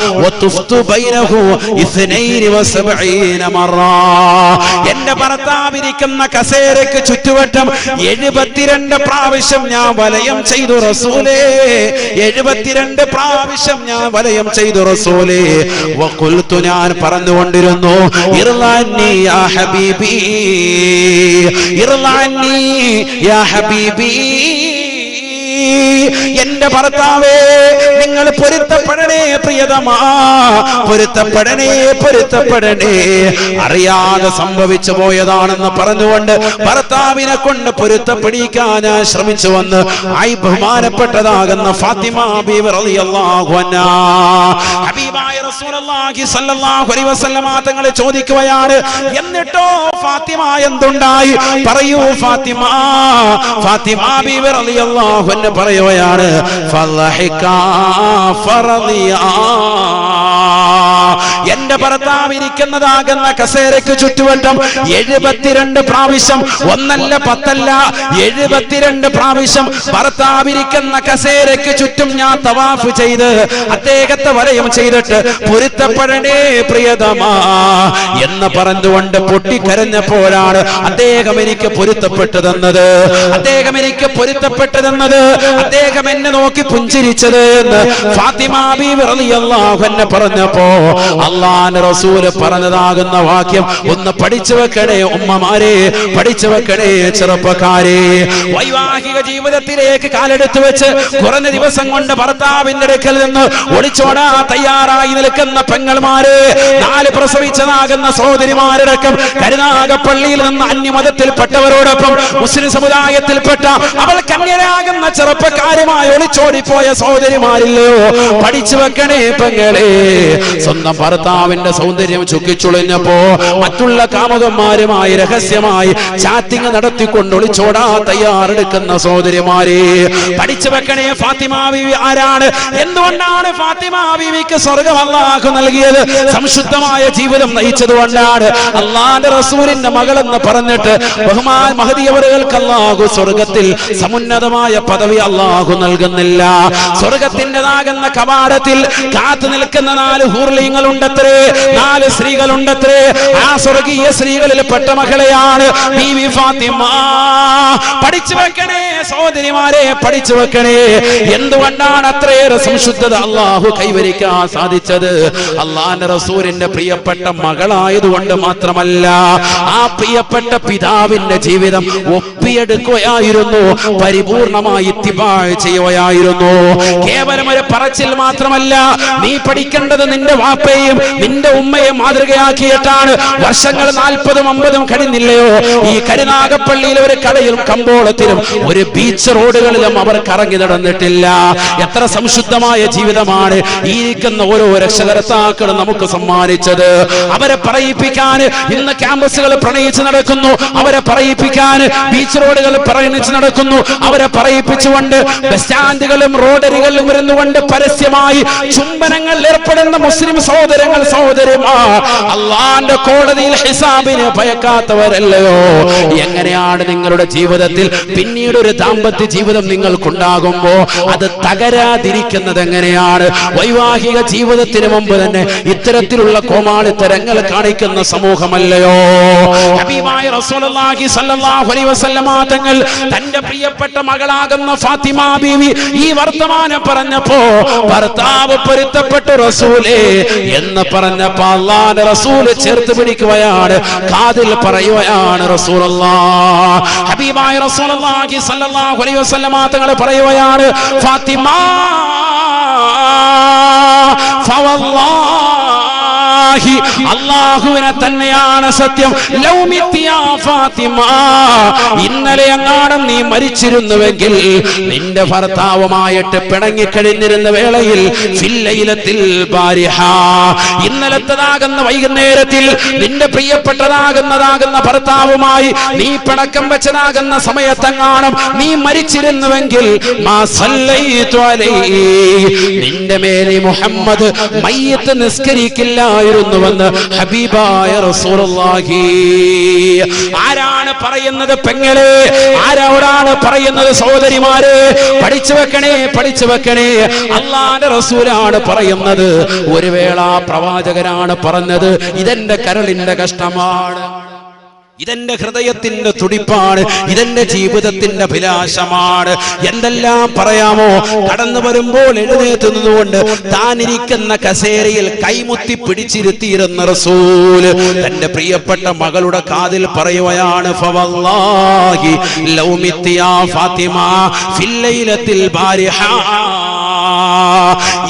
എന്റെ ഭർത്താവിരിക്കുന്ന കസേരയ്ക്ക് ചുറ്റുവട്ടം 72 പ്രാവശ്യം ഞാൻ വലയം ചെയ്തു റസൂലേ. 72 പ്രാവശ്യം ഞാൻ വലയം ചെയ്തു റസൂലേ. വഖുൽതു, ഞാൻ പറഞ്ഞുകൊണ്ടിരുന്നു, ഇർലാനി യാ ഹബീബി, ഇർലാനി യാ ഹബീബി. എന്റെ ഭർത്താവേ, നിങ്ങൾ പൊരുത്തപ്പെടണേ പ്രിയതമാ, പൊരുത്തപ്പെടണേ, പൊരുത്തപ്പെടണേ. അറിയാതെ സംഭവിച്ചു പോയതാണെന്ന് പറഞ്ഞുകൊണ്ട് ഭർത്താവിനെ കൊണ്ട് പൊരുത്തപ്പെടിക്കാൻ ഞാൻ ശ്രമിച്ചു വന്ന് ആയി ബഹുമാനപ്പെട്ടതാകുന്ന ഫാത്തിമ ബീവി റളിയല്ലാഹു അൻഹാ ഹബീബായ റസൂലുള്ളാഹി സ്വല്ലല്ലാഹു അലൈഹി വസല്ലമ തങ്ങൾ ചോദിക്കുകയാണ്, എന്നിട്ടോ ഫാത്തിമ എന്തുണ്ടായി? പറയൂ ഫാത്തിമ. ഫാത്തിമ ബീവി റളിയല്ലാഹു അൻഹ പറയുകയാണ്, എന്റെ ഭർത്താവ് ഇരിക്കുന്നതാകുന്ന കസേരയ്ക്ക് ചുറ്റുവട്ടം 72 പ്രാവശ്യം, ഒന്നല്ല 10 അല്ല 72 പ്രാവശ്യം ഭർത്താവിരിക്കുന്ന കസേരയ്ക്ക് ചുറ്റും ഞാൻ തവാഫ് ചെയ്ത് അദ്ദേഹത്തെ വലയം ചെയ്തിട്ട് പൊരുത്തപ്പെടണേ പ്രിയതമാ എന്ന് പറഞ്ഞുകൊണ്ട് പൊട്ടിക്കരഞ്ഞപ്പോഴാണ് അദ്ദേഹം എനിക്ക് പൊരുത്തപ്പെട്ടു തന്നത്, അദ്ദേഹം എനിക്ക് പൊരുത്തപ്പെട്ടു തന്നത്, അദ്ദേഹം എന്നെ നോക്കി പുഞ്ചിരിച്ചത് എന്ന് ഫാത്തിമ ബീവി റളിയല്ലാഹു അൻഹ പറഞ്ഞപ്പോ അല്ലാഹുവിന്റെ റസൂൽ പറഞ്ഞതാകുന്ന വാക്യം ഒന്ന് പഠിച്ചു വെക്കണേ ഉമ്മമാരെ, പഠിച്ചു വെക്കണേ ചെറുപ്പക്കാരെ. വൈവാഹിക ജീവിതത്തിലേക്ക് കാലെടുത്തു വെച്ച് കുറഞ്ഞ ദിവസം കൊണ്ട് ഭർത്താവിന്റെ അടുക്കൽ നിന്ന് ഒളിച്ചോടാ തയ്യാറായി നിൽക്കുന്ന പെങ്ങൾമാരെ, 4 പ്രസവിച്ചതാകുന്ന സഹോദരിമാരടക്കം കരുനാഗപ്പള്ളിയിൽ നിന്ന് അന്യമതത്തിൽപ്പെട്ടവരോടൊപ്പം മുസ്ലിം സമുദായത്തിൽപ്പെട്ട അവൾ കന്യരാകുന്ന ചെറുപ്പക്കാരുമായി ഒളിച്ചോടിപ്പോയ സഹോദരിമാരില്ലയോ? പഠിച്ചു വെക്കണേ പെങ്ങളെ. സ്വന്തം സ്വന്തം ഭർത്താവിന്റെ സൗന്ദര്യം ചുക്കിച്ചുളിഞ്ഞപ്പോ മറ്റുള്ള കാമുകന്മാരുമായി രഹസ്യമായി ചാറ്റിംഗ് നടത്തിക്കൊണ്ട് ഒളിച്ചോടാ തയ്യാറെടുക്കുന്ന സഹോദരിമാരെ പഠിച്ചു വെക്കണേ. ഫാത്തിമ ബീവി ആരാണ്? എന്തുകൊണ്ടാണ് ഫാത്തിമ ബീവിക്ക് സ്വർഗ്ഗം അല്ലാഹു നൽകിയത്? സംശുദ്ധമായ ജീവിതം നയിച്ചതുകൊണ്ടാണ്. അല്ലാഹുവിന്റെ റസൂലിന്റെ മകളെന്ന് പറഞ്ഞിട്ട് ബഹുമാൻ മഹദി അവറുകൾക്ക് അല്ലാഹു സ്വർഗ്ഗത്തിൽ സമുന്നതമായ പദവി അല്ലാഹു നൽകുന്നില്ല. സ്വർഗ്ഗത്തിൻ്റെതാകുന്ന കവാടത്തിൽ കാത്തു നിൽക്കുന്ന 4 ഹൂർലിങ്ങളുണ്ടത്രേ, 4 സ്ത്രീകളുണ്ടത്രേ. ആ സ്വർഗീയ സ്ത്രീകളിൽ പെട്ട മകളെയാണ് ബീവി ഫാത്തിമ. പഠിച്ചു വെക്കണേ സഹോദരിമാരെ, പഠിച്ചു വെക്കണേ. എന്തുകൊണ്ടാണ് അത്രയേറെ സംശുദ്ധത അല്ലാഹു കൈവരിക്കാൻ സാധിച്ചത്? അല്ലാഹുവിന്റെ റസൂലിന്റെ പ്രിയപ്പെട്ട മകളായതുകൊണ്ട് മാത്രമല്ല, ആ പ്രിയപ്പെട്ട പിതാവിന്റെ ജീവിതം ഒപ്പിയെടുക്കുകയായിരുന്നു, പരിപൂർണമായി ഇത്തിബാ ചെയ്യുകയായിരുന്നു. കേവലം ഒരു പറച്ചിൽ മാത്രമല്ല, നീ പഠിക്കേണ്ടത് നിന്റെ വാപ്പയും നിന്റെ ഉമ്മയെ മാതൃകയാക്കിയിട്ടാണ്. വർഷങ്ങൾ 40ഉം 50ഉം കഴിഞ്ഞില്ലയോ, ഈ കരുനാഗപ്പള്ളിയിലെ ഒരു കടയിലും കമ്പോളത്തിലും ഒരു ബീച്ച് റോഡുകളിലും അവർ കറങ്ങി നടന്നിട്ടില്ല. എത്ര സംശുദ്ധമായ ജീവിതമാണ് ഈ ഇരിക്കുന്ന ഓരോ രക്ഷകർത്താക്കളും നമുക്ക് സമ്മാനിച്ചത്. അവരെ പറയിപ്പിക്കാൻ ഇന്ന് ക്യാമ്പസുകൾ പ്രണയിച്ച് നടക്കുന്നു, അവരെ പറയിപ്പിക്കാൻ ബീച്ച് റോഡുകൾ പ്രണയിച്ച് നടക്കുന്നു, അവരെ പറയിപ്പിച്ചുകൊണ്ട് ബസ് സ്റ്റാൻഡുകളും റോഡരികളിലും ഇരുന്നുകൊണ്ട് പരസ്യമായി ചുംബനങ്ങൾ ഏർപ്പെടുന്ന മുസ്ലിം സഹോദരങ്ങൾ സഹോദരിമാർ അല്ലാഹുവിന്റെ കോടതിയിൽ ഹിസാബിനെ ഭയക്കാത്തവരല്ലയോ? എങ്ങനെയാണ് നിങ്ങളുടെ ജീവിതത്തിൽ പിന്നീട് ഒരു ദാമ്പത്യ ജീവിതം നിങ്ങൾക്കുണ്ടാകുമ്പോ അത് തകരാതിരിക്കുന്നത് എങ്ങനെയാണ്? വൈവാഹിക ജീവിതത്തിന് മുമ്പ് തന്നെ ഇത്തരത്തിലുള്ള കോമാളിത്തരങ്ങൾ കാണിക്കുന്ന സമൂഹമല്ലയോ? ഹബീബായ റസൂലുള്ളാഹി സ്വല്ലല്ലാഹു അലൈഹി വസല്ലമ തങ്ങൾ തന്റെ പ്രിയപ്പെട്ട മകളാകുന്ന ഫാത്തിമ ബീവി ഈ വർത്തമാനം പറഞ്ഞപ്പോ ഭർത്താവ് പൊരുത്തപ്പെട്ടു റസൂലേ എന്ന് പറഞ്ഞപ്പോ അല്ലാഹുവിന്റെ റസൂല് ചേർത്ത് പിടിക്കുകയാണ്, കാതിൽ പറയുകയാണ് റസൂലുള്ളാഹ്. ഹബീബായ റസൂലുള്ളാഹി സ്വല്ലല്ലാഹു അലൈഹി വസല്ലമ തങ്ങൾ പറയുകയാണ്, ഫാത്തിമ ഫവല്ലാഹി അല്ലാഹുവിനെ തന്നെയാണ് സത്യം, ലൗമിത്തിയ ഫാത്തിമ, ഇന്നലെ എങ്ങാനും നീ മരിച്ചിരുന്നുവെങ്കിൽ നിന്റെ ഭർത്താവുമായിട്ട് പിണങ്ങിക്കഴിഞ്ഞിരുന്ന വേളയിൽ ഫില്ലൈലത്തിൽ ബാരിഹ, ഇന്നലത്തതാകുന്ന വൈകുന്നേരത്തിൽ നിന്റെ പ്രിയപ്പെട്ടതാകുന്ന ഭർത്താവുമായി നീ പിണക്കം വെച്ചതാകുന്ന സമയത്തെങ്ങാനും നീ മരിച്ചിരുന്നുവെങ്കിൽ മാ സല്ലൈതു അലൈഹി, നിന്റെ മേലെ മുഹമ്മദ് മയ്യിത്ത് നിസ്കരിക്കില്ലായിരുന്നുവെന്ന് ഹബീബായ റസൂലുള്ളാഹി. ആരാണ് പറയുന്നത് പെങ്ങളെ? ആരോടാണ് പറയുന്നത് സഹോദരിമാരെ? പഠിച്ചു വെക്കണേ, പഠിച്ചു വെക്കണേ. അല്ലാഹുവിന്റെ റസൂലാണ് പറയുന്നത്. ഒരു വേള പ്രവാചകനാണ് പറഞ്ഞത്, ഇതെന്റെ കരളിന്റെ കഷ്ടമാണ്, ഇതെന്റെ ഹൃദയത്തിന്റെ തുടിപ്പാണ്, ഇതെന്റെ ജീവിതത്തിന്റെ അഭിലാഷമാണ്. എന്തെല്ലാം പറയാമോ? കടന്നു വരുമ്പോൾ എഴുന്നേറ്റ് നിന്നുകൊണ്ട് താനിരിക്കുന്ന കസേരയിൽ കൈമുത്തി പിടിച്ചിരുത്തിയിരുന്ന റസൂല് തന്റെ പ്രിയപ്പെട്ട മകളുടെ കാതിൽ പറയുകയാണ്, ഫവല്ലാഹി ലൗ മിത്തിയാ ഫാത്തിമ ഫില്ലൈലത്തിൽ ബാരിഹ,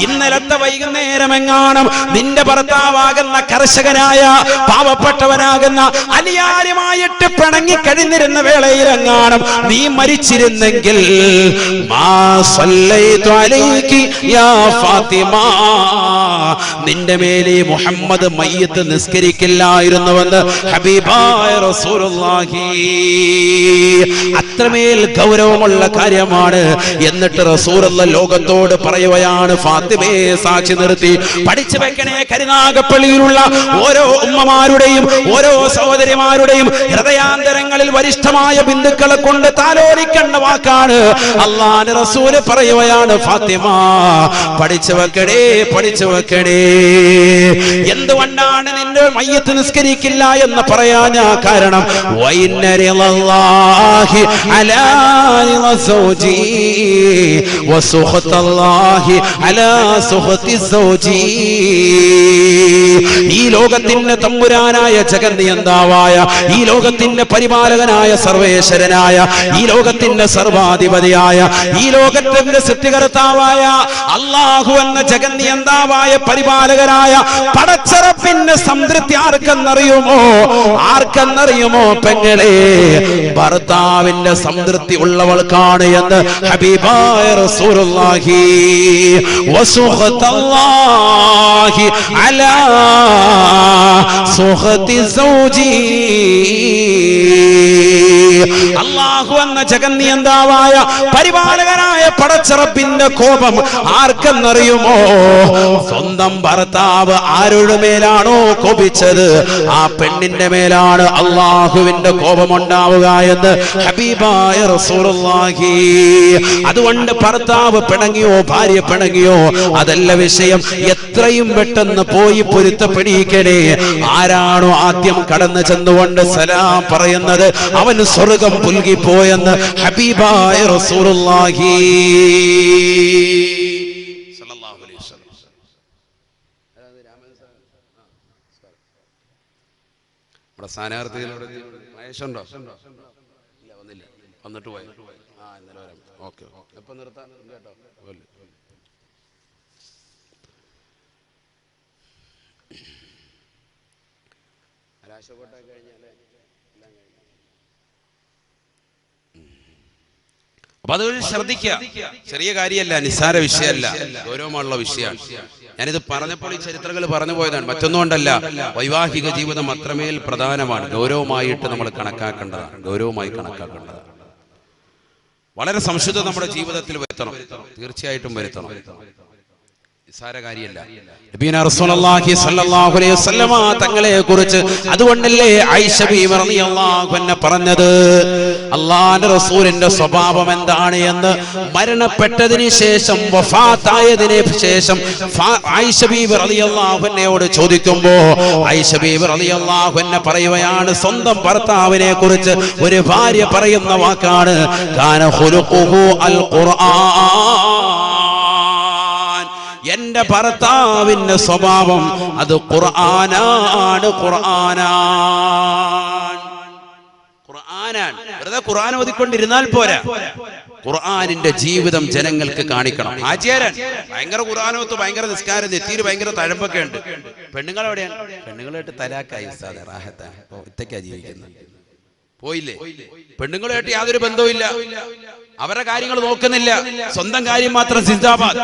ഇന്നലത്തെ വൈകുന്നേരം എങ്ങാനും നിന്റെ ഭർത്താവാകുന്ന കർഷകനായ പാവപ്പെട്ടവനാകുന്ന അനുയാര്യമായിട്ട് പിണങ്ങി കഴിഞ്ഞിരുന്ന വേളയിലെങ്ങാനും നീ മരിച്ചിരുന്നെങ്കിൽ മാ സല്ലൈതു അലൈകി യാ ഫാത്തിമ, നിന്റെ മേലെ മുഹമ്മദ് മയ്യിത്ത് നിസ്കരിക്കില്ലായിരുന്നുവെന്ന് ഹബീബായ റസൂലുള്ളാഹി. അത്രമേൽ ഗൗരവമുള്ള കാര്യമാണ്. എന്നിട്ട് റസൂലുള്ളാഹി ലോകത്തോട് പറയുകയാണ്, ഫാത്തിമയെ സാക്ഷി നിർത്തി പഠിച്ചു വെക്കണേ. കരുനാഗപ്പള്ളിയിലുള്ള ഓരോ ഉമ്മമാരുടെയും ഓരോ സഹോദരിമാരുടെയും ഹൃദയാന്തരങ്ങളിൽ വരിഷ്ഠമായ ബിന്ദുക്കളെ കൊണ്ട് താലോലിക്കേണ്ട വാക്കാണ്. അല്ലാഹുവിന്റെ റസൂല് പറയുകയാണ്, ഫാത്തിമ പഠിച്ചു വെക്കണേ, പഠിച്ചു വെക്കണേ. എന്തുകൊണ്ടാണ് നിന്റെ മയ്യിത്ത് നിസ്കരിക്കില്ല എന്ന് പറയാൻ കാരണം, വൈന്നരിളല്ലാഹി അലാ സൗജി വസുഖത്തല്ലാഹി അലാ സുഖത്തി സൗജി. ഈ ലോകത്തിന്റെ തമ്പുരാനായ ജഗന്നിയന്താവായ, ഈ ലോകത്തിന്റെ പരിപാലകനായ സർവേശ്വരനായ, ഈ ലോകത്തിന്റെ സർവാധിപതിയായ, ഈ ലോകത്തിന്റെ സൃഷ്ടികർത്താവായ അല്ലാഹു എന്ന ജഗന്നിയന്താവായ പരിപാലകനായ പടച്ചറപ്പിന്റെ സംതൃപ്തി ആർക്കെന്നറിയുമോ? ആർക്കെന്നറിയുമോ പെങ്ങളെ? ഭർത്താവിന്റെ സംതൃപ്തി ഉള്ളവൾക്കാണ് എന്ന് ഹബീബായ റസൂലുള്ളാഹി. വസുഖ സുഖതല്ലാഹി അലാ സുഖതി സൗജി. അല്ലാഹു എന്ന ജഗന്നിയന്താവായ പരിപാലകനായ പടച്ചറപ്പിന്റെ കോപം ആർക്കെന്നറിയുമോ? സ്വന്തം ഭർത്താവ് ആരുടെ മേലാണോ കോപിച്ചത് ആ പെണ്ണിന്റെ മേലാണ് അല്ലാഹുവിന്റെ കോപമുണ്ടാവുക എന്ന് ഹബീബായ റസൂലുള്ളാഹി. അതുകൊണ്ട് ഭർത്താവ് പിണങ്ങിയോ ഭാര്യ പിണങ്ങിയോ അതല്ല വിഷയം, എത്രയും പെട്ടെന്ന് പോയി പൊരുത്തപ്പെടിക്കണേ. ആരാണോ ആദ്യം കടന്നു ചെന്നുകൊണ്ട് സലാം പറയുന്നത് അവന് സ്വർഗം പുൽകിപ്പോയെന്ന് ഹബീബായ റസൂലുള്ളാഹി സല്ലല്ലാഹു അലൈഹി വസല്ലം. നമ്മുടെ സ്ഥാനാർത്ഥികളോട് മഹേഷുണ്ടോ? ഇല്ല, വന്നില്ല. വന്നിട്ട് പോയി. ഇന്നലെ വരാം. ഓക്കെ, എപ്പം നിർത്താൻ കേട്ടോ. രാശകോട്ട കഴിഞ്ഞാലേ എല്ലാം കഴിഞ്ഞു. അപ്പൊ അത് ശ്രദ്ധിക്കുക. ചെറിയ കാര്യമല്ല, നിസ്സാര വിഷയമല്ല, ഗൗരവമുള്ള വിഷയമാണ്. ഞാനിത് പറഞ്ഞപ്പോൾ ഈ ചരിത്രങ്ങൾ പറഞ്ഞു പോയതാണ്, മറ്റൊന്നും കൊണ്ടല്ല. വൈവാഹിക ജീവിതം അത്രമേൽ പ്രധാനമാണ്, ഗൗരവമായിട്ട് നമ്മൾ കണക്കാക്കേണ്ടതാണ്, ഗൗരവമായി കണക്കാക്കേണ്ടതാണ്. വളരെ സംശുദ്ധത നമ്മുടെ ജീവിതത്തിൽ വരുത്തണം, തീർച്ചയായിട്ടും വരുത്തണം. നിസ്സാര കാര്യമല്ല. നബിയുനാ റസൂലുള്ളാഹി സ്വല്ലല്ലാഹു അലൈഹി വസല്ലമ തങ്ങളെ കുറിച്ച് അതുകൊണ്ടല്ലേ ആയിഷ ബീവി റളിയല്ലാഹു അൻഹ പറഞ്ഞത് അല്ലാഹുവിന്റെ റസൂലിന്റെ സ്വഭാവം എന്താണ് എന്ന് മരണപ്പെട്ടതിന് ശേഷം, വഫാത്തായതിന് ശേഷം ആയിഷ ബീവി റളിയല്ലാഹു അൻഹയോട് ചോദിക്കുമ്പോൾ ആയിഷ ബീവി റളിയല്ലാഹു അൻഹ പറയുകയാണ്, സ്വന്തം ഭർത്താവിനെ കുറിച്ച് ഒരു ഭാര്യ പറയുന്ന വാക്കാണ് കാന ഖുലുഖുഹു അൽ ഖുർആൻ. എന്റെ ഭർത്താവിന്റെ സ്വഭാവം അത് ഖുർആനാണ്, ഖുർആനാണ്. വെറുതെ ഖുർആൻ ഓതിക്കൊണ്ടിരുന്നാൽ പോരാ, ഖുർആനിന്റെ ജീവിതം ജനങ്ങൾക്ക് കാണിക്കണം. ആചാര്യൻ ഭയങ്കര ഖുർആനോത്ത്, ഭയങ്കര നിസ്കാരം, നെറ്റിയിൽ ഭയങ്കര തഴമ്പൊക്കെ ഉണ്ട്. പെണ്ണുങ്ങൾ എവിടെയാണ്? പെണ്ണുങ്ങളായിട്ട് തലാക്കായി ഉസ്താദേ, റാഹത്താ, ഒറ്റയ്ക്കാ ജീവിക്കുന്നത്. പോയില്ലേ? പെണ്ണുങ്ങളുമായിട്ട് യാതൊരു ബന്ധവുമില്ല, അവരുടെ കാര്യങ്ങൾ നോക്കുന്നില്ല, സ്വന്തം കാര്യം മാത്രം സിന്ദാബാദ്.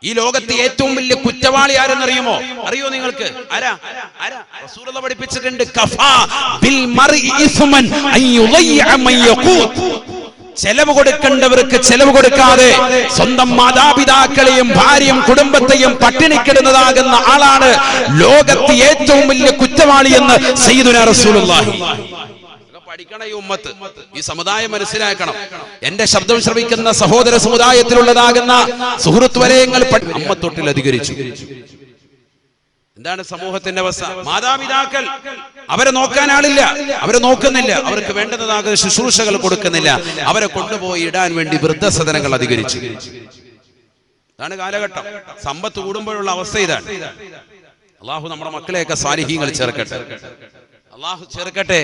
ഈ ലോകത്തെ ഏറ്റവും വലിയ കുറ്റവാളി ആരെന്നറിയുമോ? അറിയോ നിങ്ങൾക്ക്? ആരാ? റസൂലുള്ളാഹി പഠിപ്പിച്ചിട്ടുണ്ട്, കഫാ ബിൽ മർഇ ഇസ്മൻ അൻ യുളയ്യ മൻ യഖൂത്. ചെലവ് കൊടുക്കേണ്ടവർക്ക് ചെലവ് കൊടുക്കാതെ സ്വന്തം മാതാപിതാക്കളെയും ഭാര്യയും കുടുംബത്തെയും പട്ടിണിക്കിടുന്നതാകുന്ന ആളാണ് ലോകത്തെ ഏറ്റവും വലിയ കുറ്റവാളി എന്ന് സയ്യിദുനാ റസൂലുള്ളാഹി. പഠിക്കണം ഈ ഉമ്മത്ത്, ഈ സമുദായം മനസ്സിലാക്കണം. എന്റെ ശബ്ദം ശ്രവിക്കുന്ന സഹോദര സമുദായത്തിലുള്ളതാകുന്ന സുഹൃത്ത് വലയങ്ങൾ അമ്മത്തൊട്ടിൽ അധികരിച്ചു. എന്താണ് സമൂഹത്തിന്റെ അവസ്ഥ? മാതാപിതാക്കൾ അവരെ നോക്കാൻ ആളില്ല, അവരെ നോക്കുന്നില്ല, അവർക്ക് വേണ്ടുന്നതാകുന്ന ശുശ്രൂഷകൾ കൊടുക്കുന്നില്ല, അവരെ കൊണ്ടുപോയി ഇടാൻ വേണ്ടി വൃദ്ധസദനങ്ങൾ അധികരിച്ചു. ഇതാണ് കാലഘട്ടം. സമ്പത്ത് കൂടുമ്പോഴുള്ള അവസ്ഥ ഇതാണ്. അള്ളാഹു നമ്മുടെ മക്കളെയൊക്കെ സാലിഹീങ്ങൾ ചേർക്കട്ടെ, അള്ളാഹു ചേർക്കട്ടെ.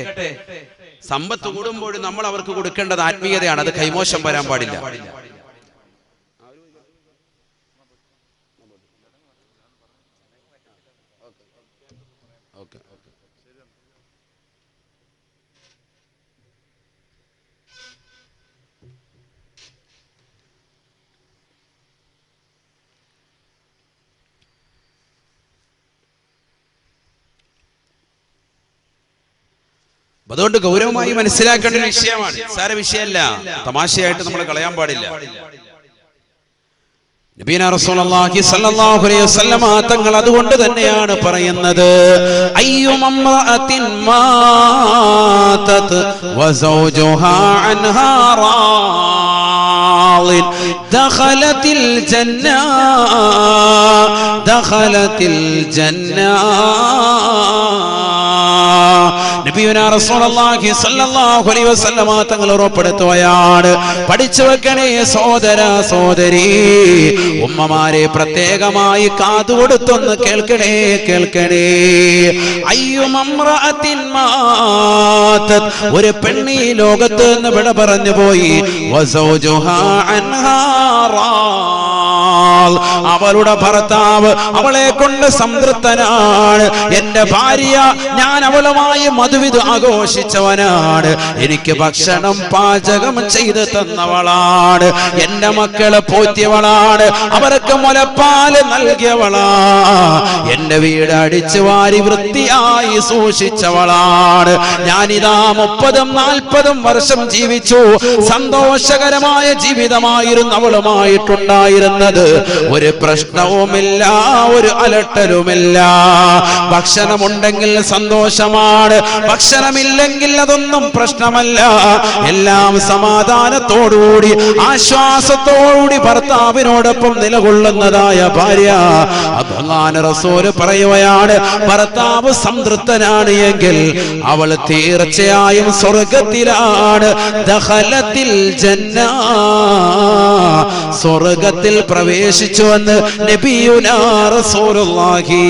സമ്പത്ത് കൂടുമ്പോഴും നമ്മൾ അവർക്ക് കൊടുക്കേണ്ടത് ആത്മീയതയാണ്, അത് കൈമോശം വരാൻ പാടില്ല. അതുകൊണ്ട് ഗൗരവമായി മനസ്സിലാക്കേണ്ട ഒരു വിഷയമാണ്, സാര വിഷയമല്ല, തമാശയായിട്ട് നമ്മൾ കളയാൻ പാടില്ല. നബിയുനാ റസൂലുള്ളാഹി സ്വല്ലല്ലാഹു അലൈഹി വസല്ലമ തങ്ങൾ അതുകൊണ്ട് തന്നെയാണ് പറയുന്നത്, അയ്യുമംറഅത്തിൻ മാതത് വസൗജുഹാ അൻഹാ റാളിൻ ദഖലത്തിൽ ജന്ന ദഖലത്തിൽ ജന്ന. നബിയുനാ റസൂലുള്ളാഹി സ്വല്ലല്ലാഹു അലൈഹി വസല്ലമ തങ്ങൾ ഉറപ്പെടുത്തുകയാണ്, പഠിച്ചു വെക്കണേ സഹോദര സഹോദരി, ഉമ്മമാരെ പ്രത്യേകമായി കാതുകൊടുത്തൊന്ന് കേൾക്കണേ, കേൾക്കണേ. അയ്യുമംറഅത്തിൻ മാതത്, ഒരു പെണ്ണ് ഈ ലോകത്ത് നിന്ന് വിട പറഞ്ഞു പോയി, വസൗജുഹാ അൻഹാ റാ, അവളുടെ ഭർത്താവ് അവളെ കൊണ്ട് സംതൃപ്തനാണ്. എന്റെ ഭാര്യ, ഞാൻ അവളുമായി മധുവിധു ആഘോഷിച്ചവനാണ്. എനിക്ക് ഭക്ഷണം പാചകം ചെയ്ത് തന്നവളാണ്. എന്റെ മക്കളെ പോറ്റിയവളാണ്. അവർക്ക് മുലപ്പാല് നൽകിയവളാ. എന്റെ വീട് അടിച്ചു വാരി വൃത്തിയായി സൂക്ഷിച്ചവളാണ്. ഞാനിതാ 30-40 വർഷം ജീവിച്ചു. സന്തോഷകരമായ ജീവിതമായിരുന്നു അവളുമായിട്ടുണ്ടായിരുന്നത്. ഒരു പ്രശ്നവുമില്ല, ഒരു അലട്ടലുമില്ല. ഭക്ഷണമുണ്ടെങ്കിൽ സന്തോഷമാണ്, ഭക്ഷണമില്ലെങ്കിൽ അതൊന്നും പ്രശ്നമല്ല. എല്ലാം സമാധാനത്തോടുകൂടി ആശ്വാസത്തോടുകൂടി ഭർത്താവിനോടൊപ്പം നിലകൊള്ളുന്നതായ ഭാര്യ. അല്ലാഹുവിന്റെ റസൂൽ പറയുകയാണ്, ഭർത്താവ് സംതൃപ്തനാണ് എങ്കിൽ അവൾ തീർച്ചയായും സ്വർഗത്തിലാണ്. ദഖലത്തിൽ ജന്ന, സ്വർഗത്തിൽ പ്രവേശിച്ചുവെന്ന് നബിയുനാ റസൂലുള്ളാഹി.